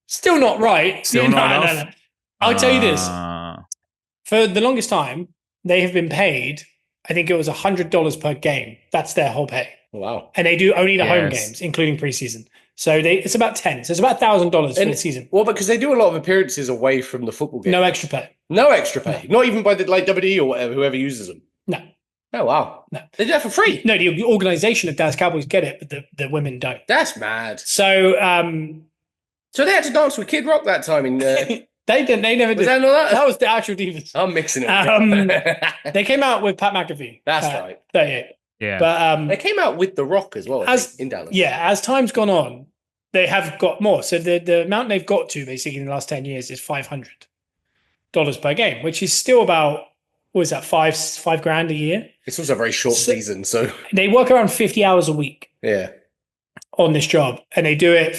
A: Still not right.
C: Still not enough.
A: No. I'll tell you this. For the longest time, they have been paid. I think it was $100 per game. That's their whole pay.
B: Wow.
A: And they do only the home games, including preseason. So it's about 10. So it's about $1,000 for the season.
B: Well, because they do a lot of appearances away from the football game.
A: No extra pay.
B: No extra pay. Not even by the WWE or whatever, whoever uses them.
A: No.
B: Oh, wow.
A: No.
B: They do that for free.
A: No, the organization of Dallas Cowboys get it, but the women don't.
B: That's mad.
A: So
B: they had to dance with Kid Rock that time in
A: they didn't. They never did.
B: Was that not that?
A: That was the actual Divas.
B: I'm mixing it.
A: They came out with Pat McAfee.
B: That's right.
A: 38.
C: Yeah.
A: But
B: they came out with The Rock as well, in Dallas.
A: Yeah, as time's gone on, they have got more. So the amount they've got to basically in the last 10 years is $500 per game, which is still about, what is that, five grand a year?
B: It's also a very short season, so
A: they work around 50 hours a week.
B: Yeah.
A: On this job, and they do it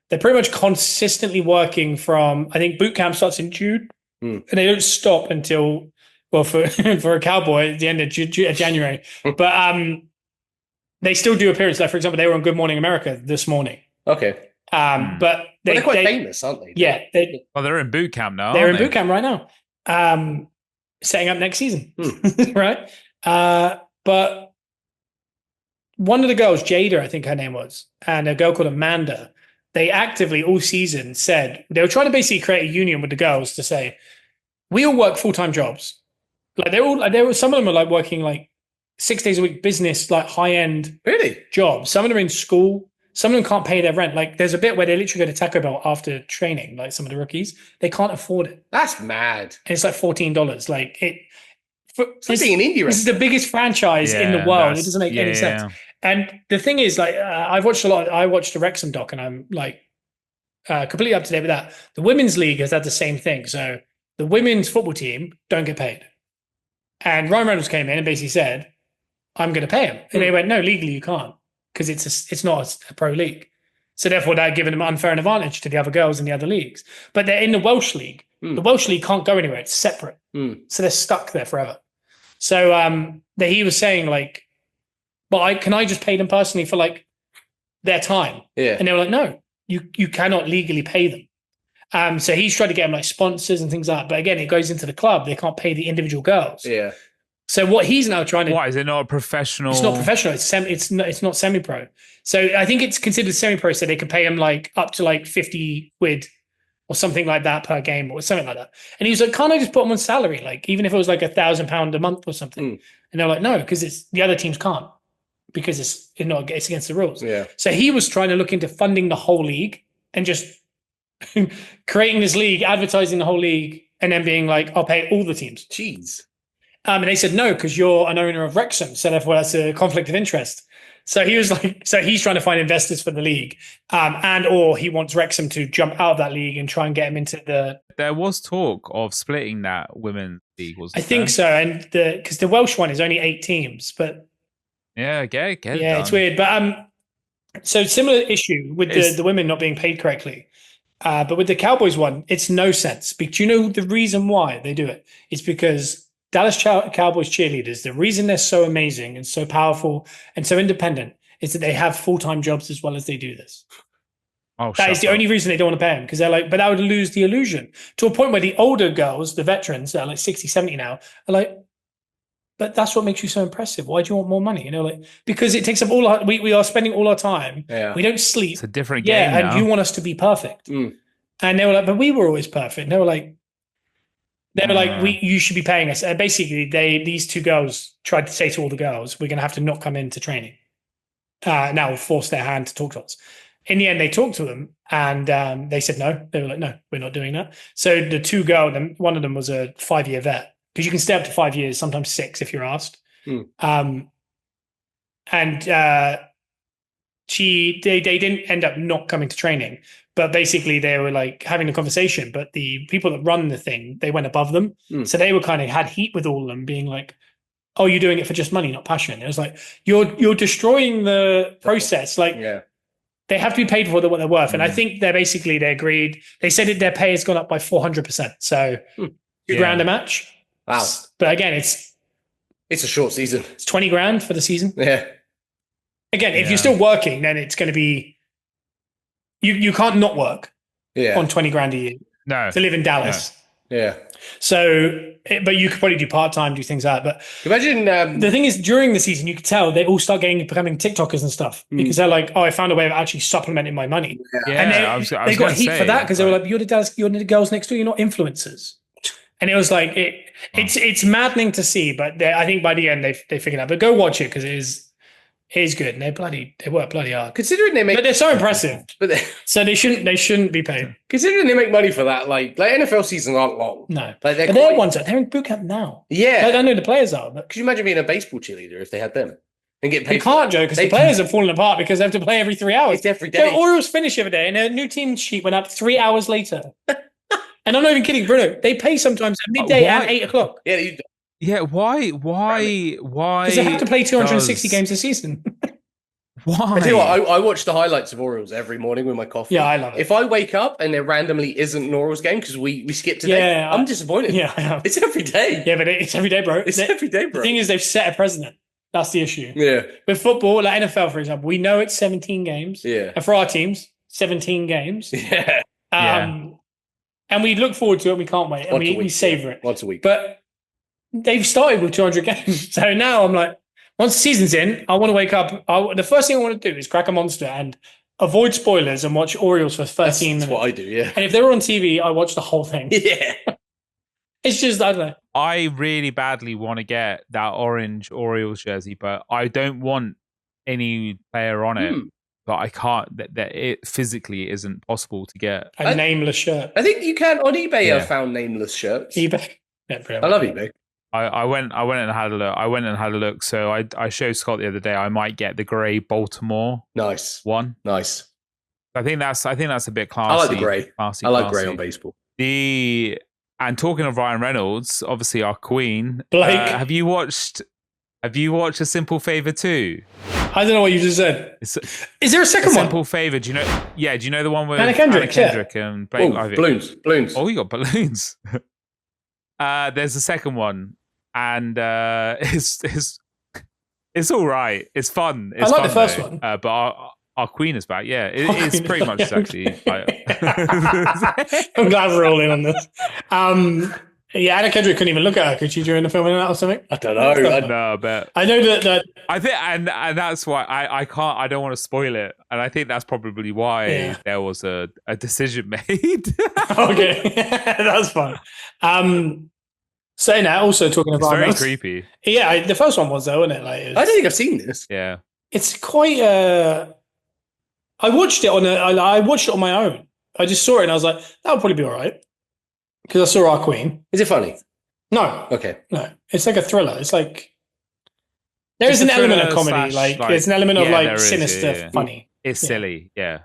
A: they're pretty much consistently working from, I think boot camp starts in June, and they don't stop until, well, for a cowboy at the end of January. But they still do appearances. Like, for example, they were on Good Morning America this morning.
B: Okay.
A: But
B: they're quite famous, aren't they?
A: Yeah.
C: They're in boot camp now.
A: They're in boot camp right now, setting up next season, right? But one of the girls, Jada, I think her name was, and a girl called Amanda, they actively all season said they were trying to basically create a union with the girls to say, we all work full-time jobs. Like some of them are like working like 6 days a week business, like high-end jobs. Some of them are in school. Some of them can't pay their rent. Like there's a bit where they literally go to Taco Bell after training, like some of the rookies. They can't afford it.
B: That's mad.
A: And it's like $14. Like
B: it's like being an indie restaurant.
A: This is the biggest franchise in the world. It doesn't make any sense. And the thing is, like, I've watched a lot. I watched the Wrexham doc, and I'm like completely up to date with that. The women's league has had the same thing. So the women's football team don't get paid. And Ryan Reynolds came in and basically said, I'm going to pay them. And they went, no, legally you can't, because it's not a pro league. So therefore, they're giving them unfair advantage to the other girls in the other leagues. But they're in the Welsh league. The Welsh league can't go anywhere. It's separate. So they're stuck there forever. So he was saying, like, but can I just pay them personally for like their time?
B: Yeah.
A: And they were like, no, you cannot legally pay them. So he's trying to get them like sponsors and things like that. But again, it goes into the club. They can't pay the individual girls.
B: Yeah.
A: So what he's now trying to...
C: Why? Is it not a professional...
A: It's not professional. It's not semi-pro. So I think it's considered semi-pro, so they can pay him like up to like 50 quid or something like that per game or something like that. And he was like, can't I just put him on salary? Like, even if it was like £1,000 a month or something. And they're like, no, because the other teams can't, because it's against the rules.
B: Yeah.
A: So he was trying to look into funding the whole league and just creating this league, advertising the whole league, and then being like, I'll pay all the teams.
B: Jeez.
A: And they said, no, because you're an owner of Wrexham. So therefore, that's a conflict of interest. So he was like, so he's trying to find investors for the league, or he wants Wrexham to jump out of that league and try and get him into the...
C: There was talk of splitting that women's league, wasn't there?
A: I think so. And because the Welsh one is only 8 teams, but...
C: Yeah, get it
A: yeah,
C: done.
A: It's weird. But so similar issue with the women not being paid correctly. But with the Cowboys one, it's no sense. But do you know the reason why they do it? It's because Dallas Cowboys cheerleaders, the reason they're so amazing and so powerful and so independent is that they have full-time jobs as well as they do this.
C: Oh,
A: that is the only reason they don't want to pay them, because they're like, but that would lose the illusion to a point where the older girls, the veterans that are like 60, 70 now, are like, but that's what makes you so impressive. Why do you want more money? You know, like, because it takes up all our, we are spending all our time.
B: Yeah.
A: We don't sleep.
C: It's a different game now.
A: And you want us to be perfect. And they were like, but we were always perfect. And they were like, you should be paying us. And basically, these two girls tried to say to all the girls, we're going to have to not come into training. Now we'll force their hand to talk to us. In the end, they talked to them and they said no. They were like, no, we're not doing that. So the two girls, one of them was a 5-year vet, because you can stay up to 5 years, sometimes 6 if you're asked. They didn't end up not coming to training. But basically, they were like having a conversation. But the people that run the thing, they went above them. So they were kind of had heat with all of them, being like, "Oh, you're doing it for just money, not passion." It was like you're destroying the process. Like, they have to be paid for what they're worth. And I think they agreed. They said that their pay has gone up by 400%. So $2,000 a match.
B: Wow!
A: But again, it's
B: a short season.
A: It's $20,000 for the season.
B: Yeah.
A: Again, if you're still working, then it's going to be. You can't not work on $20,000 a year to live in Dallas.
B: No. Yeah.
A: So, but you could probably do part-time, do things like that. But
B: imagine
A: the thing is, during the season, you could tell they all start becoming TikTokers and stuff because they're like, oh, I found a way of actually supplementing my money.
C: Yeah.
A: And they got heat for that because they were like, you're the girls next door, you're not influencers. And it was like, it's maddening to see, but I think by the end they figured out. But go watch it because it is good, and they work bloody hard.
B: Considering
A: but they're so impressive. So they shouldn't be paid.
B: Considering they make money for that, like NFL seasons aren't long.
A: No,
B: like
A: they're in boot camp now.
B: Yeah,
A: like, I know the players are. But
B: could you imagine being a baseball cheerleader if they had them and get paid?
A: They can't, Joe, because the players are falling apart because they have to play every 3 hours.
B: It's every day.
A: The Orioles finished the other day, and their new team sheet went up 3 hours later. And I'm not even kidding, Bruno. They pay sometimes at midday and 8 o'clock.
B: Yeah,
C: why?
A: Because they have to play 260 games a season.
C: Why?
B: I tell you what, I watch the highlights of Orioles every morning with my coffee.
A: Yeah, I love it.
B: If I wake up and there randomly isn't an Orioles game because we skipped today, I'm disappointed.
A: Yeah, I know.
B: It's every day.
A: Yeah, but it's every day, bro.
B: It's every day, bro.
A: The thing is, they've set a precedent. That's the issue.
B: Yeah.
A: With football, like NFL, for example, we know it's 17 games.
B: Yeah.
A: And for our teams, 17 games.
B: Yeah.
A: And we look forward to it. We can't wait. And we savor it.
B: Once a week.
A: But they've started with 200 games. So now I'm like, once the season's in, I want to wake up. The first thing I want to do is crack a Monster and avoid spoilers and watch Orioles for 13 minutes.
B: That's what I do, yeah.
A: And if they were on TV, I watch the whole thing.
B: Yeah.
A: It's just, I don't know.
C: I really badly want to get that orange Orioles jersey, but I don't want any player on it. But I can't. That it physically isn't possible to get
A: a nameless shirt.
B: I think you can on eBay. I found nameless shirts.
A: eBay. Yeah,
B: I love eBay.
C: I went and had a look. I went and had a look. So I showed Scott the other day. I might get the grey Baltimore.
B: Nice
C: one.
B: Nice.
C: I think that's a bit classy.
B: I like the grey.
C: Classy,
B: I like grey on baseball.
C: And talking of Ryan Reynolds, obviously our queen.
A: Blake,
C: have you watched A Simple Favor 2?
A: I don't know what you just said. Is there a second one?
C: Simple Favor. Do you know? Yeah. Do you know the one with
A: Anna Kendrick
C: and Blake Lively?
B: Balloons.
C: Oh, you got balloons. There's a second one, and it's all right. It's fun. It's
A: I like
C: fun,
A: the first
C: though.
A: one.
C: But our queen is back. Yeah, it's pretty much actually.
A: I'm glad we're all in on this. Yeah, Anna Kendrick couldn't even look at her, could she, during the filming of that or something?
B: I don't know.
C: No, but
A: I know that
C: I think, and that's why I can't. I don't want to spoil it, and I think that's probably why there was a decision made.
A: Okay, that's fine. Saying that, also talking about
C: it's very creepy.
A: Yeah, the first one was though, wasn't it? Like,
B: I don't think I've seen this.
C: Yeah,
A: it's quite. I watched it on my own. I just saw it and I was like, that would probably be all right. Because I saw our queen.
B: Is it funny?
A: No.
B: Okay.
A: No. It's like a thriller. It's like there's an element of comedy. Like there's an element of like sinister, funny.
C: It's silly. Yeah.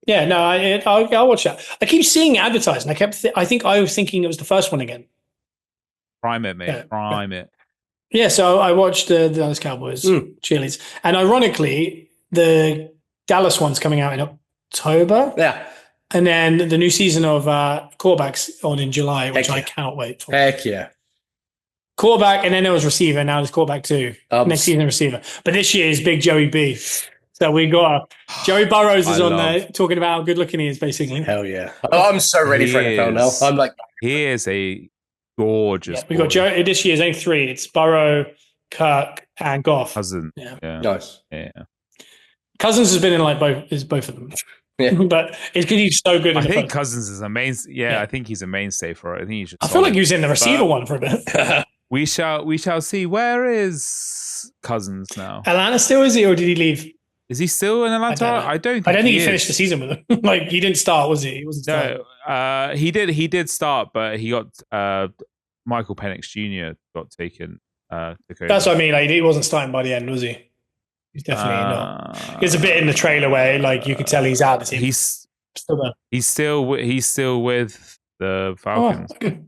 A: Yeah. No. I'll watch that. I keep seeing it advertised, and I think I was thinking it was the first one again.
C: Prime it, mate. Prime it.
A: Yeah. So I watched the Dallas Cowboys Cheerleaders, and ironically, the Dallas one's coming out in October.
B: Yeah.
A: And then the new season of quarterbacks on in July, which I cannot wait for.
B: Heck yeah.
A: Quarterback, and then there was receiver. Now there's quarterback too. Next season, receiver. But this year is Big Joey B. So we got Joey Burrows is on there talking about how good looking he is, basically.
B: Hell yeah. Oh, I'm so ready for NFL now. I'm like,
C: he is a gorgeous.
A: We got Joe. This year's only three. It's Burrow, Kirk, and Goff.
C: Cousins.
B: Yeah. Nice.
C: Yeah.
A: Cousins has been in like both of them. Yeah. But it's because he's so good.
C: I think Cousins is a mainstay. Yeah, I think he's a mainstay for it. I think he's just.
A: I feel like he was in the receiver one for a bit.
C: We shall see. Where is Cousins now?
A: Atlanta still, is he, or did he leave?
C: Is he still in Atlanta? I don't think
A: he finished the season with them. Like he didn't start, was he? He wasn't starting.
C: No, he did start, but he got Michael Penix Jr. got taken.
A: That's what I mean. Like he wasn't starting by the end, was he? He's definitely not. There's a bit in the trailer where, like, you could tell he's out of the team.
C: He's
A: still there.
C: He's still with the Falcons.
A: Oh, okay.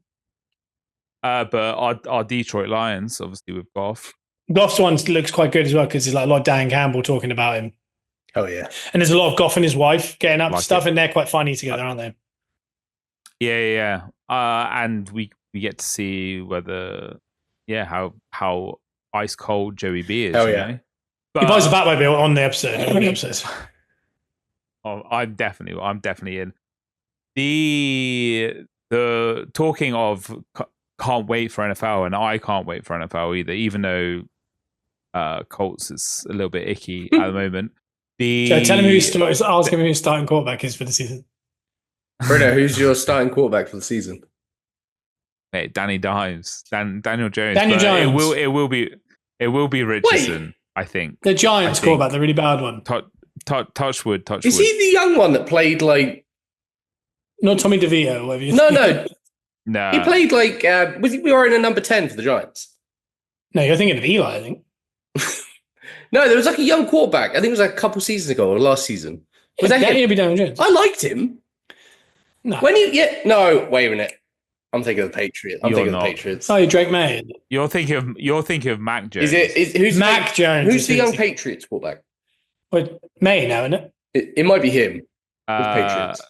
C: But our Detroit Lions, obviously, with Goff.
A: Goff's one looks quite good as well because there's like a lot of Dan Campbell talking about him.
B: Oh yeah,
A: and there's a lot of Goff and his wife getting up stuff, and they're quite funny together, aren't they?
C: Yeah. And we get to see whether, how ice cold Joey B is.
B: Oh yeah.
C: You know?
A: He buys a Batmobile on the episode.
C: Oh, I'm definitely in. The talking of can't wait for NFL, and I can't wait for NFL either, even though Colts is a little bit icky at the moment.
A: So tell him ask him who his starting quarterback is for the season.
B: Bruno, who's your starting quarterback for the season?
C: Hey, Danny Dimes, Daniel Jones.
A: Daniel Jones.
C: It will be Richardson. Wait. I think
A: the Giants quarterback, the really bad one.
C: Touchwood.
B: Is he the young one that played like?
A: Not Tommy DeVito, whatever you
B: think.
C: No.
B: He played like. Was he wearing a number 10 for the Giants?
A: No, you're thinking of Eli, I think.
B: No, there was like a young quarterback. I think it was like a couple seasons ago or last season. Was that him?
A: Be Daniel Jones.
B: I liked him.
A: No.
B: No, wait a minute. I'm thinking of the Patriots. I'm thinking of the Patriots.
A: Oh, Drake May.
C: You're thinking of Mac Jones.
B: Who's
A: Mac Jones?
B: Who's the young Patriots quarterback?
A: Well, May now, isn't it?
B: It might be him. Patriots.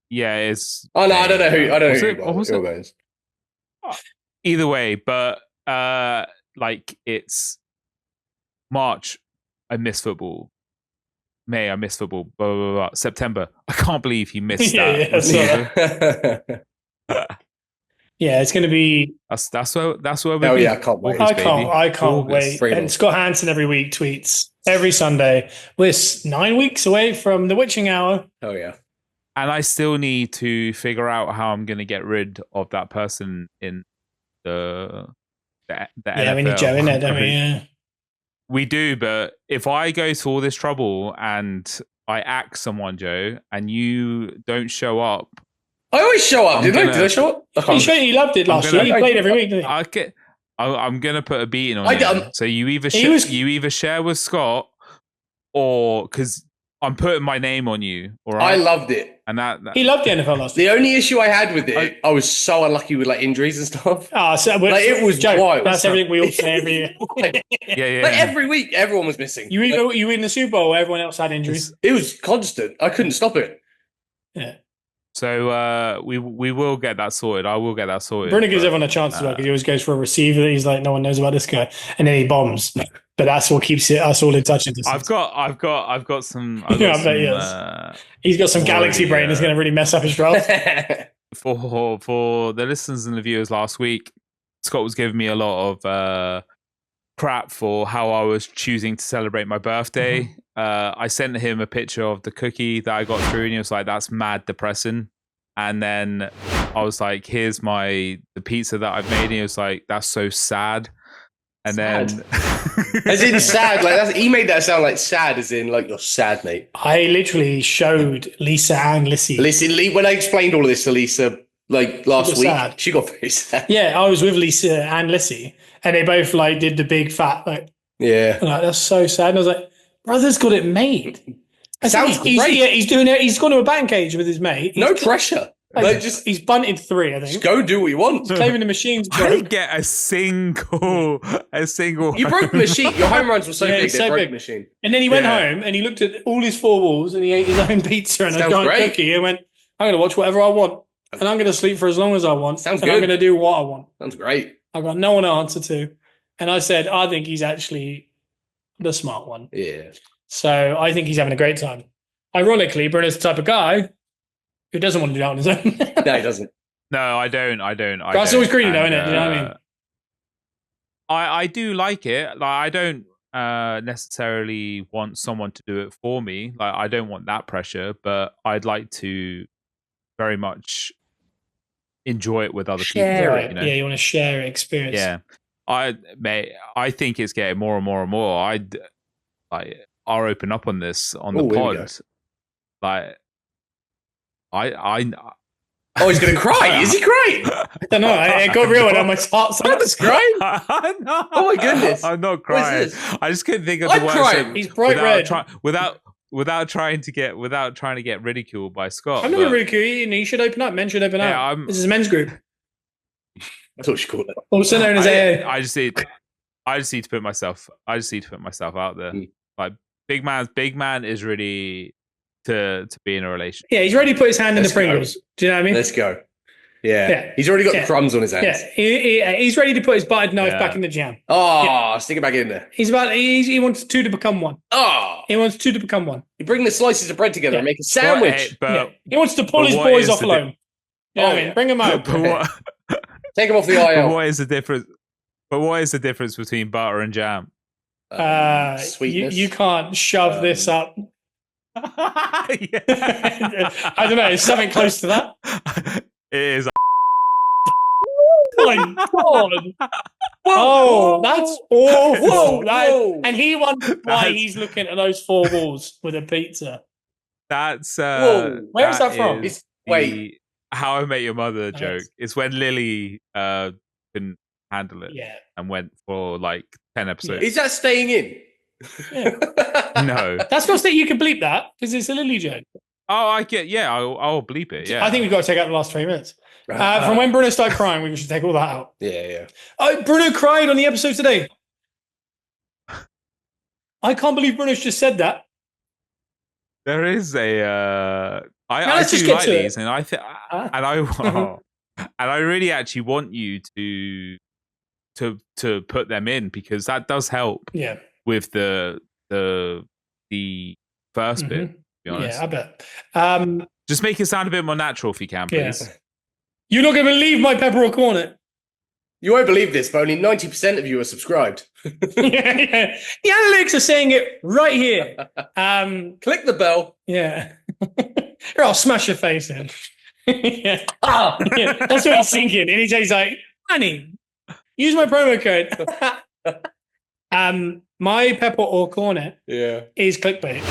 C: Yeah, it's.
B: Oh no, I don't know who. I don't know who goes.
C: Either way, but like it's March, I miss football. May, I miss football. Blah, blah, blah, blah. September, I can't believe you missed that.
A: Yeah, it's going to be.
C: That's where we're.
B: Oh yeah, I can't wait.
A: I can't wait. And Scott Hansen every week tweets every Sunday. We're 9 weeks away from the witching hour.
B: Oh yeah.
C: And I still need to figure out how I'm going to get rid of that person in the NFL.
A: We need Joe in there, don't we? Yeah.
C: We do, but if I go to all this trouble and I axe someone, Joe, and you don't show up,
B: I always show up. Did I show up?
A: He loved it last year. He played every week, didn't he?
C: I'm gonna put a beating on you. So you either share with Scott, or because I'm putting my name on you. All right?
B: I loved it,
C: and that
A: he loved the NFL last year.
B: The only issue I had with it, I was so unlucky with like injuries and stuff.
A: It was Joe.
B: Wild.
A: That's everything we all say every year.
C: yeah.
B: Like every week, everyone was missing.
A: You win the Super Bowl, everyone else had injuries.
B: It was constant. I couldn't stop it.
A: Yeah.
C: So we will get that sorted. I will get that sorted.
A: Bruno gives everyone a chance as well because he always goes for a receiver. He's like, no one knows about this guy, and then he bombs. But that's what keeps us all in touch.
C: I've got some.
A: He's got some galaxy brain that's going to really mess up his draft.
C: For the listeners and the viewers last week, Scott was giving me a lot of crap for how I was choosing to celebrate my birthday. Mm-hmm. I sent him a picture of the cookie that I got through, and he was like, "That's mad depressing." And then I was like, "Here's the pizza that I've made." And he was like, "That's so sad." And then,
B: as in sad, like he made that sound like sad, as in like you're sad, mate.
A: I literally showed Lisa and Lissy.
B: When I explained all of this to Lisa, like last week, she got very sad.
A: Yeah, I was with Lisa and Lissy, and they both like did the big fat like.
B: Yeah,
A: like that's so sad. And I was like, brother's got it made.
B: Sounds great.
A: He's doing it. He's gone to a batting cage with his mate.
B: No pressure.
A: He's bunted 3, I think.
B: Just go do what you want.
A: He's claiming the machine's broke.
C: I didn't get a single.
B: You broke the machine. Your home runs were so big, they broke the machine.
A: And then he went home and he looked at all his 4 walls and he ate his own pizza and a giant cookie and went, I'm going to watch whatever I want. And I'm going to sleep for as long as I want.
B: Sounds
A: good. I'm going to do what I want.
B: Sounds great.
A: I've got no one to answer to. And I said, I think he's actually the smart one.
B: Yeah.
A: So I think he's having a great time. Ironically, Bruno's the type of guy who doesn't want to do that on his own.
B: No, he doesn't.
C: No, I don't.
A: That's always greedy, though, isn't it? Do you know what I mean?
C: I do like it. Like, I don't necessarily want someone to do it for me. Like, I don't want that pressure, but I'd like to very much enjoy it with other people.
A: You know? Yeah, you want to share experience.
C: Yeah, I think it's getting more and more and more. I'll open up on this on the pod. Like,
B: Oh, he's gonna cry. Is he crying?
A: I don't know. I got real and my heart starts crying.
C: No.
B: Oh my goodness!
C: I'm not crying. I just couldn't think of
B: the
C: word.
B: Crying.
A: He's bright red.
C: Without trying to get ridiculed by Scott.
A: I'm not going to ridicule you. You should open up. Men should open up. This is a men's group.
B: That's what you call it.
A: Also known as AA.
C: I just need to put myself out there. Like big man is ready to be in a relationship.
A: Yeah, he's ready to put his hand in the Pringles. Do you know what I mean?
B: Let's go. Yeah. He's already got the crumbs on his hands.
A: Yeah, he's ready to put his buttered knife back in the jam.
B: Oh, stick it back in there.
A: He wants 2 to become 1.
B: Oh,
A: he wants 2 to become 1.
B: You bring the slices of bread together and make a sandwich.
A: He wants to pull his boys off alone. You know what I mean? Bring them out.
B: Take them off the IL.
C: What is the difference? But what is the difference between butter and jam?
B: Sweetness.
A: You can't shove this up. I don't know. It's something close to that.
C: It is.
A: Oh my god! Whoa, that's awful. And he wonders why he's looking at those 4 walls with a pizza.
C: That's
A: where is that from?
B: Wait,
C: How I Met Your Mother joke. It's when Lily couldn't handle it and went for like 10 episodes.
B: Is that staying in?
A: Yeah.
C: No,
A: that's not that you can bleep that because it's a Lily joke.
C: Oh, I get. Yeah, I'll bleep it. Yeah,
A: I think we've got to take out the last 3 minutes. From when Bruno started crying, we should take all that out.
B: Yeah.
A: Oh, Bruno cried on the episode today. I can't believe Bruno's just said that.
C: There is I do like these, and I think, and I really actually want you to put them in because that does help.
A: Yeah.
C: with the first bit. To be honest.
A: Yeah, I bet.
C: Just make it sound a bit more natural if you can, please.
A: Yeah. You're not going to believe my Peppercorn.
B: You won't believe this, but only 90% of you are subscribed.
A: Yeah. The analytics are saying it right here.
B: Click the bell.
A: Yeah. Or I'll smash your face in. Yeah. Yeah. That's what he's thinking. And he's like, honey, use my promo code. My Pepper or Cornet is clickbait.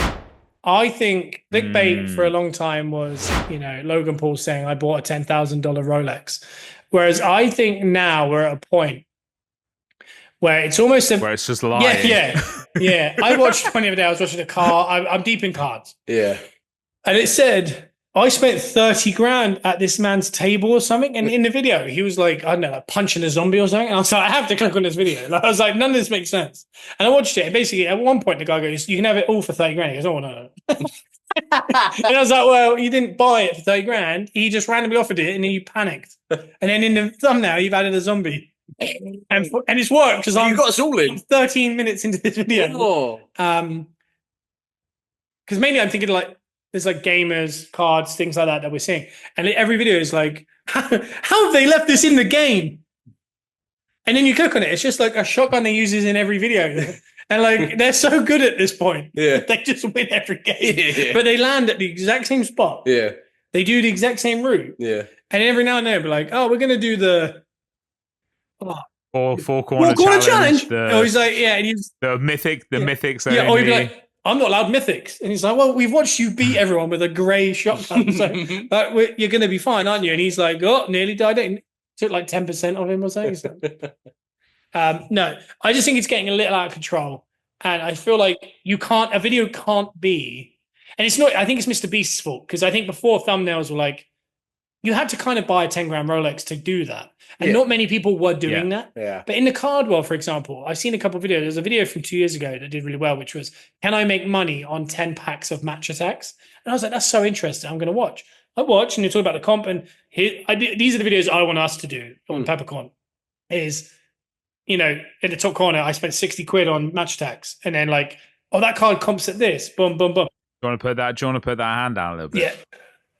A: I think clickbait for a long time was, Logan Paul saying, I bought a $10,000 Rolex. Whereas I think now we're at a point where it's almost
C: where it's just lying.
A: Yeah. I watched one the other day. I was watching a car. I'm deep in cards.
B: Yeah.
A: And it said, I spent 30 grand at this man's table or something. And in the video, he was like, I don't know, like punching a zombie or something. And I was like, I have to click on this video. Like, I was like, none of this makes sense. And I watched it. And basically, at one point, the guy goes, you can have it all for 30 grand. He goes, oh, no. And I was like, well, you didn't buy it for 30 grand. He just randomly offered it and then you panicked. And then in the thumbnail, you've added a zombie. And it's worked because
B: you got us all in.
A: I'm 13 minutes into this video. Because mainly I'm thinking like, there's like gamers, cards, things like that we're seeing. And every video is like, how have they left this in the game? And then you click on it. It's just like a shotgun they uses in every video. And like, they're so good at this point. Yeah. They just win every game. Yeah. But they land at the exact same spot.
B: Yeah.
A: They do the exact same route.
B: Yeah.
A: And every now and then, they'll be like, oh, we're going to do the...
C: Four corner challenge.
A: He's like, yeah. And he's,
C: the mythics only.
A: Yeah, or he'd be like, I'm not allowed mythics. And he's like, well, we've watched you beat everyone with a grey shotgun. So you're going to be fine, aren't you? And he's like, oh, nearly died. It took like 10% of him or something. So. No, I just think it's getting a little out of control. And I feel like a video can't be, and it's not, I think it's Mr. Beast's fault. Because I think before thumbnails were like, you had to kind of buy a 10 grand Rolex to do that. And not many people were doing that.
B: Yeah.
A: But in the card world, for example, I've seen a couple of videos. There's a video from 2 years ago that did really well, which was, can I make money on 10 packs of match attacks? And I was like, that's so interesting. I'm going to watch. I watch and they talk about the comp. And these are the videos I want us to do on Peppercorn. Is, in the top corner, I spent 60 quid on match attacks. And then like, oh, that card comps at this. Boom, boom, boom.
C: Do you want to put that hand down a little bit?
A: Yeah.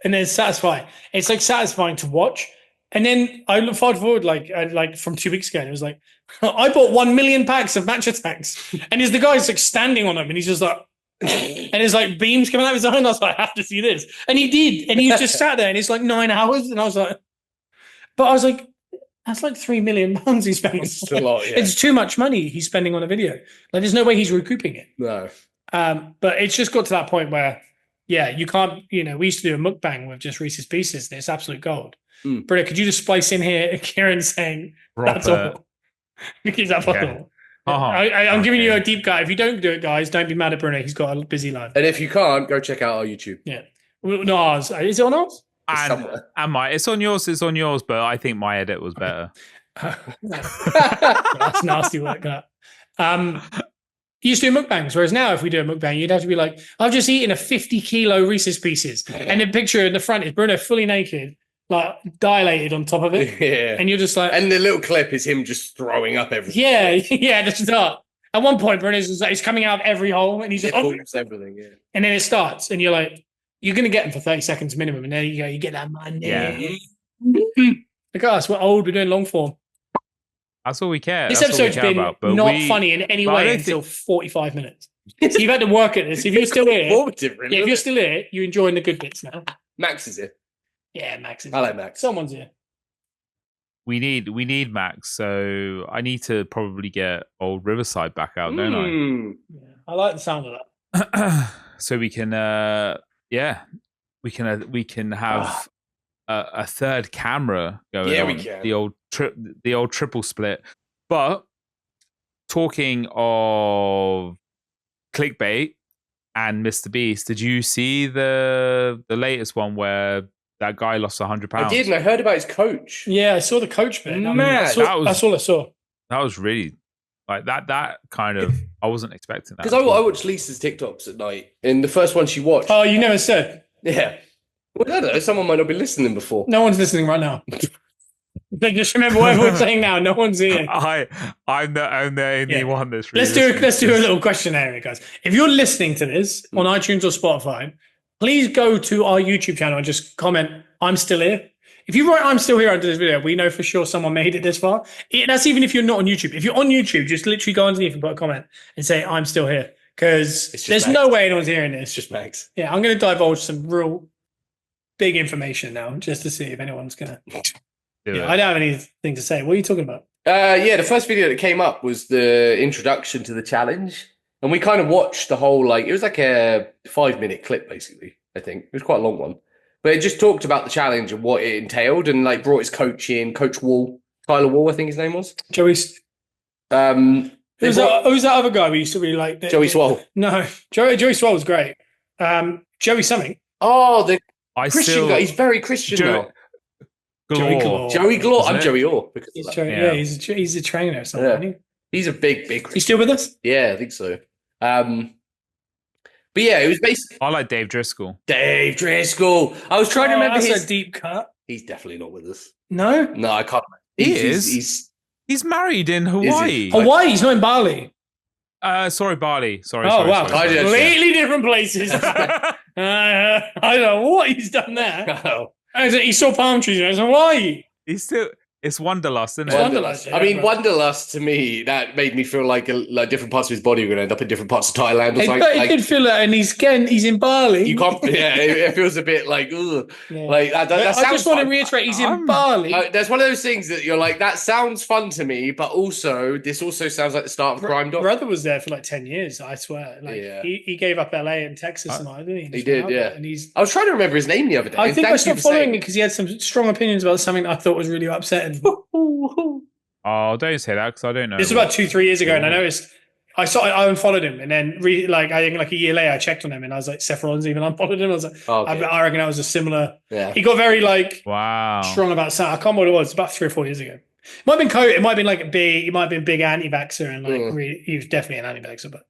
A: And then it's satisfying. It's like satisfying to watch. And then I look forward like from 2 weeks ago, and it was like, I bought 1 million packs of match attacks. And the guy's like standing on them, and he's just like, and there's like beams coming out of his eye. And I was like, I have to see this. And he did. And he just sat there, and it's like 9 hours. And I was like, that's like £3 million he spent.
B: It's a lot, yeah.
A: It's too much money he's spending on a video. Like, there's no way he's recouping it.
B: No.
A: But it's just got to that point where, you can't, we used to do a mukbang with just Reese's Pieces. And it's absolute gold. Bruno, could you just splice in here Kieran saying that's all? Is that possible? I'm giving you a deep cut. If you don't do it, guys, don't be mad at Bruno. He's got a busy life.
B: And if you can't, go check out our YouTube.
A: Yeah. No, ours. Is it on ours?
C: It's on yours. It's on yours, but I think my edit was better.
A: That's nasty work, that. You used to do mukbangs, whereas now if we do a mukbang, you'd have to be like, I've just eaten a 50-kilo Reese's Pieces. And the picture in the front is Bruno fully naked, like dilated on top of it.
B: Yeah.
A: And you're just like...
B: And the little clip is him just throwing up everything.
A: Yeah, that's not. At one point, Bruno's just like, he's coming out of every hole and he's just...
B: everything, yeah.
A: And then it starts and you're like, you're going to get them for 30 seconds minimum. And there you go, you get that money.
C: Yeah.
A: Look at us, we're old, we're doing long form.
C: That's all we care.
A: This episode's been not funny in any way until 45 minutes. So you've had to work at this. If you're still here, if you're still here, you're enjoying the good bits now.
B: Max is here.
A: Yeah, Max is
B: here. I like Max.
A: Someone's here.
C: We need Max, so I need to probably get old Riverside back out, don't I?
A: Yeah, I like the sound of
C: that. So we can, we can have a third camera going.
B: Yeah,
C: on.
B: we can.
C: The old triple split. But talking of Clickbait and Mr. Beast, did you see the latest one where that guy lost £100?
B: I did, and I heard about his coach.
A: Yeah, I saw the coach bit.
B: Mad.
A: That's all I saw.
C: That was really like that kind of. I wasn't expecting that
B: because I watched Lisa's TikToks at night, and the first one she watched.
A: Oh, you never said.
B: Yeah. Well, I don't know. Someone might not be listening before.
A: No one's listening right now. But just remember what everyone's saying now. No one's here.
C: I'm the only one that's really
A: let's do a little questionnaire, guys. If you're listening to this on iTunes or Spotify, please go to our YouTube channel and just comment, "I'm still here." If you write "I'm still here" under this video, we know for sure someone made it this far. That's even if you're not on YouTube. If you're on YouTube, just literally go underneath and put a comment and say "I'm still here," because there's no way anyone's hearing this.
B: It's just Max.
A: Yeah, I'm going to divulge some real big information now, just to see if anyone's going to. I don't have anything to say. What are you talking about?
B: The first video that came up was the introduction to the challenge, and we kind of watched the whole it was like a 5-minute clip, basically. I think it was quite a long one. But it just talked about the challenge and what it entailed, and brought his coach in, Coach Wall, Tyler Wall, I think his name was.
A: Joey. Who's that other guy we used to really like?
B: Joey Swole.
A: No, Joey Swole was great. Joey something.
B: Oh, the Christian guy. He's very Christian now.
A: Joey Galore.
B: Joey Galore. I'm Joey Orr.
A: He's a trainer or something. Yeah.
B: He's a big Christian.
A: He's still with us?
B: Yeah, I think so. But yeah, it was basically.
C: I like Dave Driscoll.
B: Dave Driscoll. I was trying to remember
A: that's a deep cut.
B: He's definitely not with us.
A: No?
B: No, I can't.
C: He's married in Hawaii.
A: Hawaii? He's not in Bali.
C: Sorry, Bali. Sorry.
A: Wow. Completely different places. I don't know what he's done there.
B: Oh.
A: He saw palm trees in Hawaii.
C: He's still. It's Wanderlust, isn't it?
B: Wanderlust.
A: Yeah,
B: I mean, Wanderlust to me, that made me feel like different parts of his body were going to end up in different parts of Thailand.
A: It did feel that, and he's in Bali.
B: You can't. Yeah, it feels a bit like, ugh.
A: Yeah.
B: That
A: I just want to reiterate, he's in Bali.
B: There's one of those things that you're like, that sounds fun to me, but also this also sounds like the start of crime doc.
A: Brother was there for 10 years, I swear. He gave up LA and Texas and all, didn't he?
B: He did, yeah. And I was trying to remember his name the other day.
A: I think I stopped following it because he had some strong opinions about something I thought was really upsetting.
C: Oh, don't say that because I don't know.
A: This was about 2-3 years ago, and I noticed I unfollowed him, and then I think a year later I checked on him, and I was like, Seth Rollins even unfollowed him. I was like, I reckon that was a similar. Yeah. He got very strong about something. I can't remember what it was. About 3 or 4 years ago. It might have been COVID. It might have been big. He might have been big anti-vaxxer, and he was definitely an anti-vaxxer, but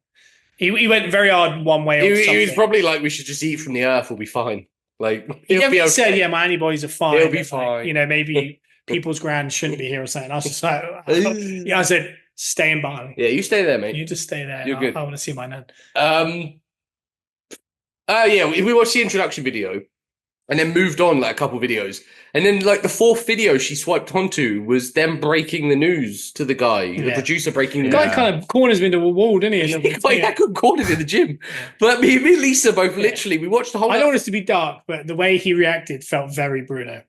A: he went very hard one way.
B: He was probably like, we should just eat from the earth. We'll be fine.
A: He said, yeah, my antibodies are fine.
B: He'll be fine.
A: Maybe. People's grand shouldn't be here or something. I was just like, I said, stay in Bali.
B: Yeah, you stay there, mate.
A: You just stay there.
B: You're good.
A: I want to see my nan.
B: We watched the introduction video and then moved on a couple videos. And then the fourth video she swiped onto was them breaking the news to the guy, the producer breaking the news.
A: The guy kind of corners me into a wall, didn't he?
B: I could corner in the gym. But me and Lisa both literally, we watched the whole.
A: I don't want this to be dark, but the way he reacted felt very Bruno.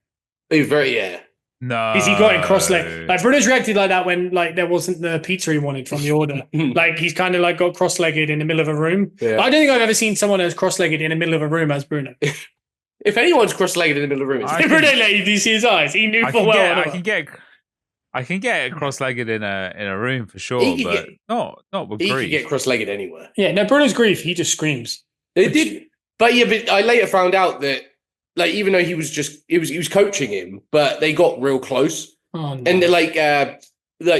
C: No,
A: because he got in cross-legged. Bruno's reacted like that when there wasn't the pizza he wanted from the order. He's kind of got cross-legged in the middle of a room. Yeah. I don't think I've ever seen someone as cross-legged in the middle of a room as Bruno.
B: If anyone's cross-legged in the middle of a room, it's
A: Bruno. Do you see his eyes? He knew full well.
C: I can get cross-legged in a room for sure, but not with grief.
B: He can get cross-legged anywhere.
A: Yeah, no, Bruno's grief. He just screams.
B: It did, but I later found out that. Even though he was coaching him, but they got real close. Oh, no. And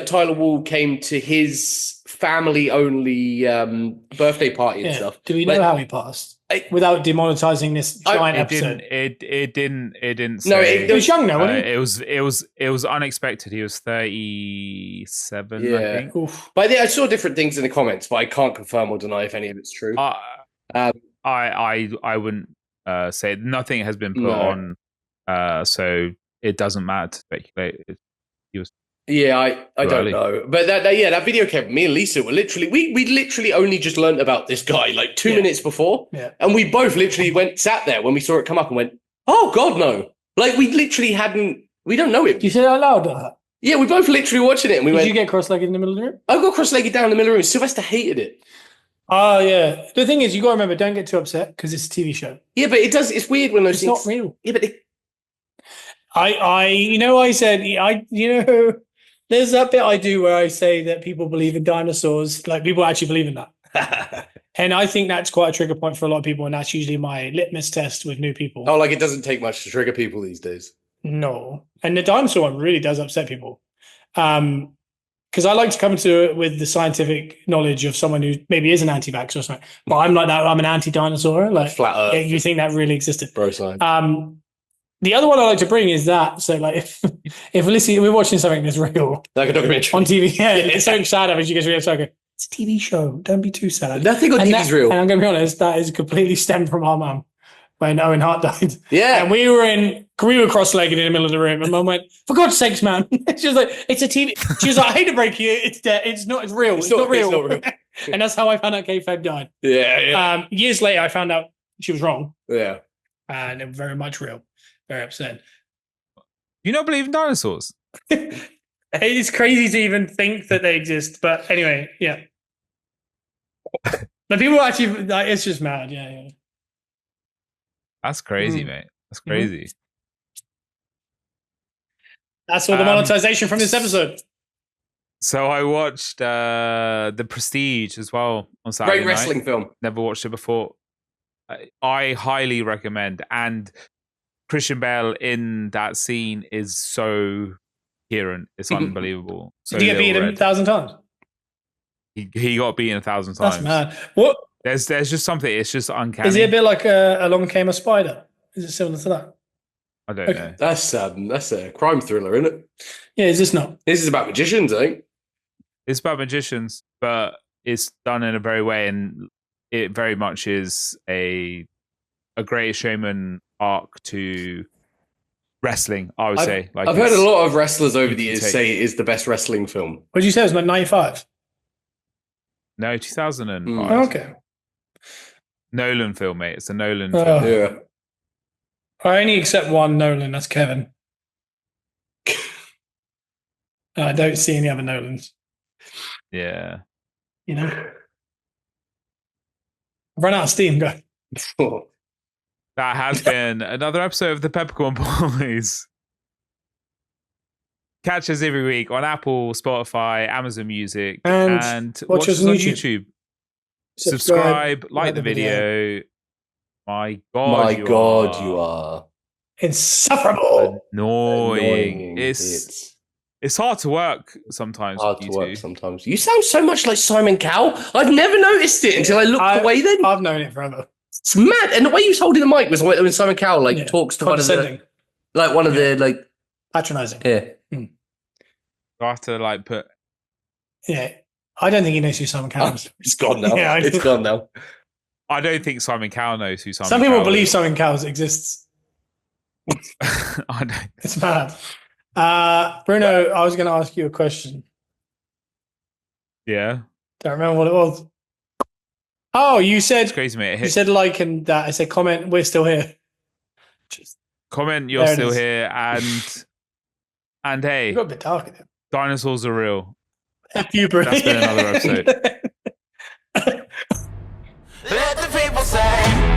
B: Tyler Wall came to his family only birthday party and stuff.
A: Do we know how he passed? Without demonetizing this giant episode.
C: It didn't say.
A: No, it was young though, wasn't
C: it? It was unexpected. He was 37, I think.
B: Oof. But I saw different things in the comments, but I can't confirm or deny if any of it's true.
C: I wouldn't say nothing has been put on, so it doesn't matter to speculate.
B: I don't know, but that video came. Me and Lisa were literally we literally only just learned about this guy 2 minutes before, and we both literally sat there when we saw it come up and went, "Oh God, no!" We literally hadn't. We don't know him.
A: You said it out loud.
B: Yeah, we both literally watching it, and we went.
A: Did you get cross-legged in the middle of the room?
B: I got cross-legged down in the middle of the room. Sylvester hated it.
A: Oh, yeah. The thing is, you got to remember, don't get too upset because it's a TV show.
B: Yeah, but it's weird when those things...
A: It's not real.
B: Yeah, but...
A: I said, there's that bit I do where I say that people believe in dinosaurs. People actually believe in that. And I think that's quite a trigger point for a lot of people, and that's usually my litmus test with new people.
B: Oh, it doesn't take much to trigger people these days.
A: No. And the dinosaur one really does upset people. Because I like to come into it with the scientific knowledge of someone who maybe is an anti-vaxxer or something. But I'm like that. I'm an anti-dinosaur.
B: Flat Earth.
A: You think that really existed?
B: Bro science.
A: The other one I like to bring is that. So, like, if we're watching something that's real,
B: like a documentary
A: on TV, yeah, it's so sad when you get really upset. It's a TV show. Don't be too sad.
B: Nothing on TV is real.
A: And I'm going to be honest, that is completely stemmed from our mum when Owen Hart died.
B: Yeah,
A: and we were cross-legged in the middle of the room, and Mum went, "For God's sakes, man!" She was like, "It's a TV." She was like, "I hate to break you, it's dead. It's not. It's real. It's not real." It's not real. And that's how I found out kayfabe died.
B: Yeah.
A: Years later, I found out she was wrong.
B: Yeah,
A: and it was very much real. Very upset.
C: You don't believe in dinosaurs?
A: It's crazy to even think that they exist, but anyway, yeah. The people actually, like, it's just mad. Yeah.
C: That's crazy, mate. That's crazy.
A: That's all the monetization from this episode.
C: So I watched The Prestige as well on Saturday
B: Great wrestling
C: night.
B: film.
C: Never watched it before. I highly recommend. And Christian Bale in that scene is so coherent. It's unbelievable. So
A: did you get beaten 1,000 times?
C: He got beaten 1,000 times.
A: That's mad. What?
C: There's just something. It's just uncanny.
A: Is it a bit like Along Came a Spider? Is it similar to that?
C: I don't know.
B: That's a crime thriller, isn't it?
A: Yeah, is this not?
B: This is about magicians, I think.
C: It's about magicians, but it's done in a very way, and it very much is a Greatest Showman arc to wrestling, I would say. Like,
B: I've heard a lot of wrestlers over the years say it is the best wrestling film.
A: What did you say? It was like 95?
C: No, 2005.
A: Oh, okay.
C: Nolan film, mate. It's a Nolan film.
B: Yeah.
A: I only accept one Nolan. That's Kevin. I don't see any other Nolans.
C: Yeah.
A: You know? I've run out of steam, go.
C: That has been another episode of the Peppercorn Boys. Catch us every week on Apple, Spotify, Amazon Music, and watch us on YouTube. Subscribe, like the video. My God,
B: you are
A: insufferable.
C: Annoying. It's hard to work sometimes.
B: Sometimes. You sound so much like Simon Cowell. I've never noticed it until I looked away then.
A: I've known it forever.
B: It's mad. And the way he was holding the mic was when Simon Cowell talks to one of the
A: patronizing.
B: Yeah.
C: I have to put.
A: Yeah. I don't think he knows who Simon Cowell is.
B: It's gone now. It's gone now.
C: I don't think Simon Cowell knows who Simon
A: Some
C: Cowell
A: people believe
C: is.
A: Simon Cowell exists.
C: I don't.
A: It's mad. Bruno, I was going to ask you a question.
C: Yeah.
A: Don't remember what it was. Oh, you said.
C: It's crazy, mate.
A: You said like and that. I said comment. We're still here.
C: Comment. You're still here, and hey,
A: you got a bit dark in it.
C: Dinosaurs are real.
A: F you, Bruno.
C: That's been another episode.
D: Let the people say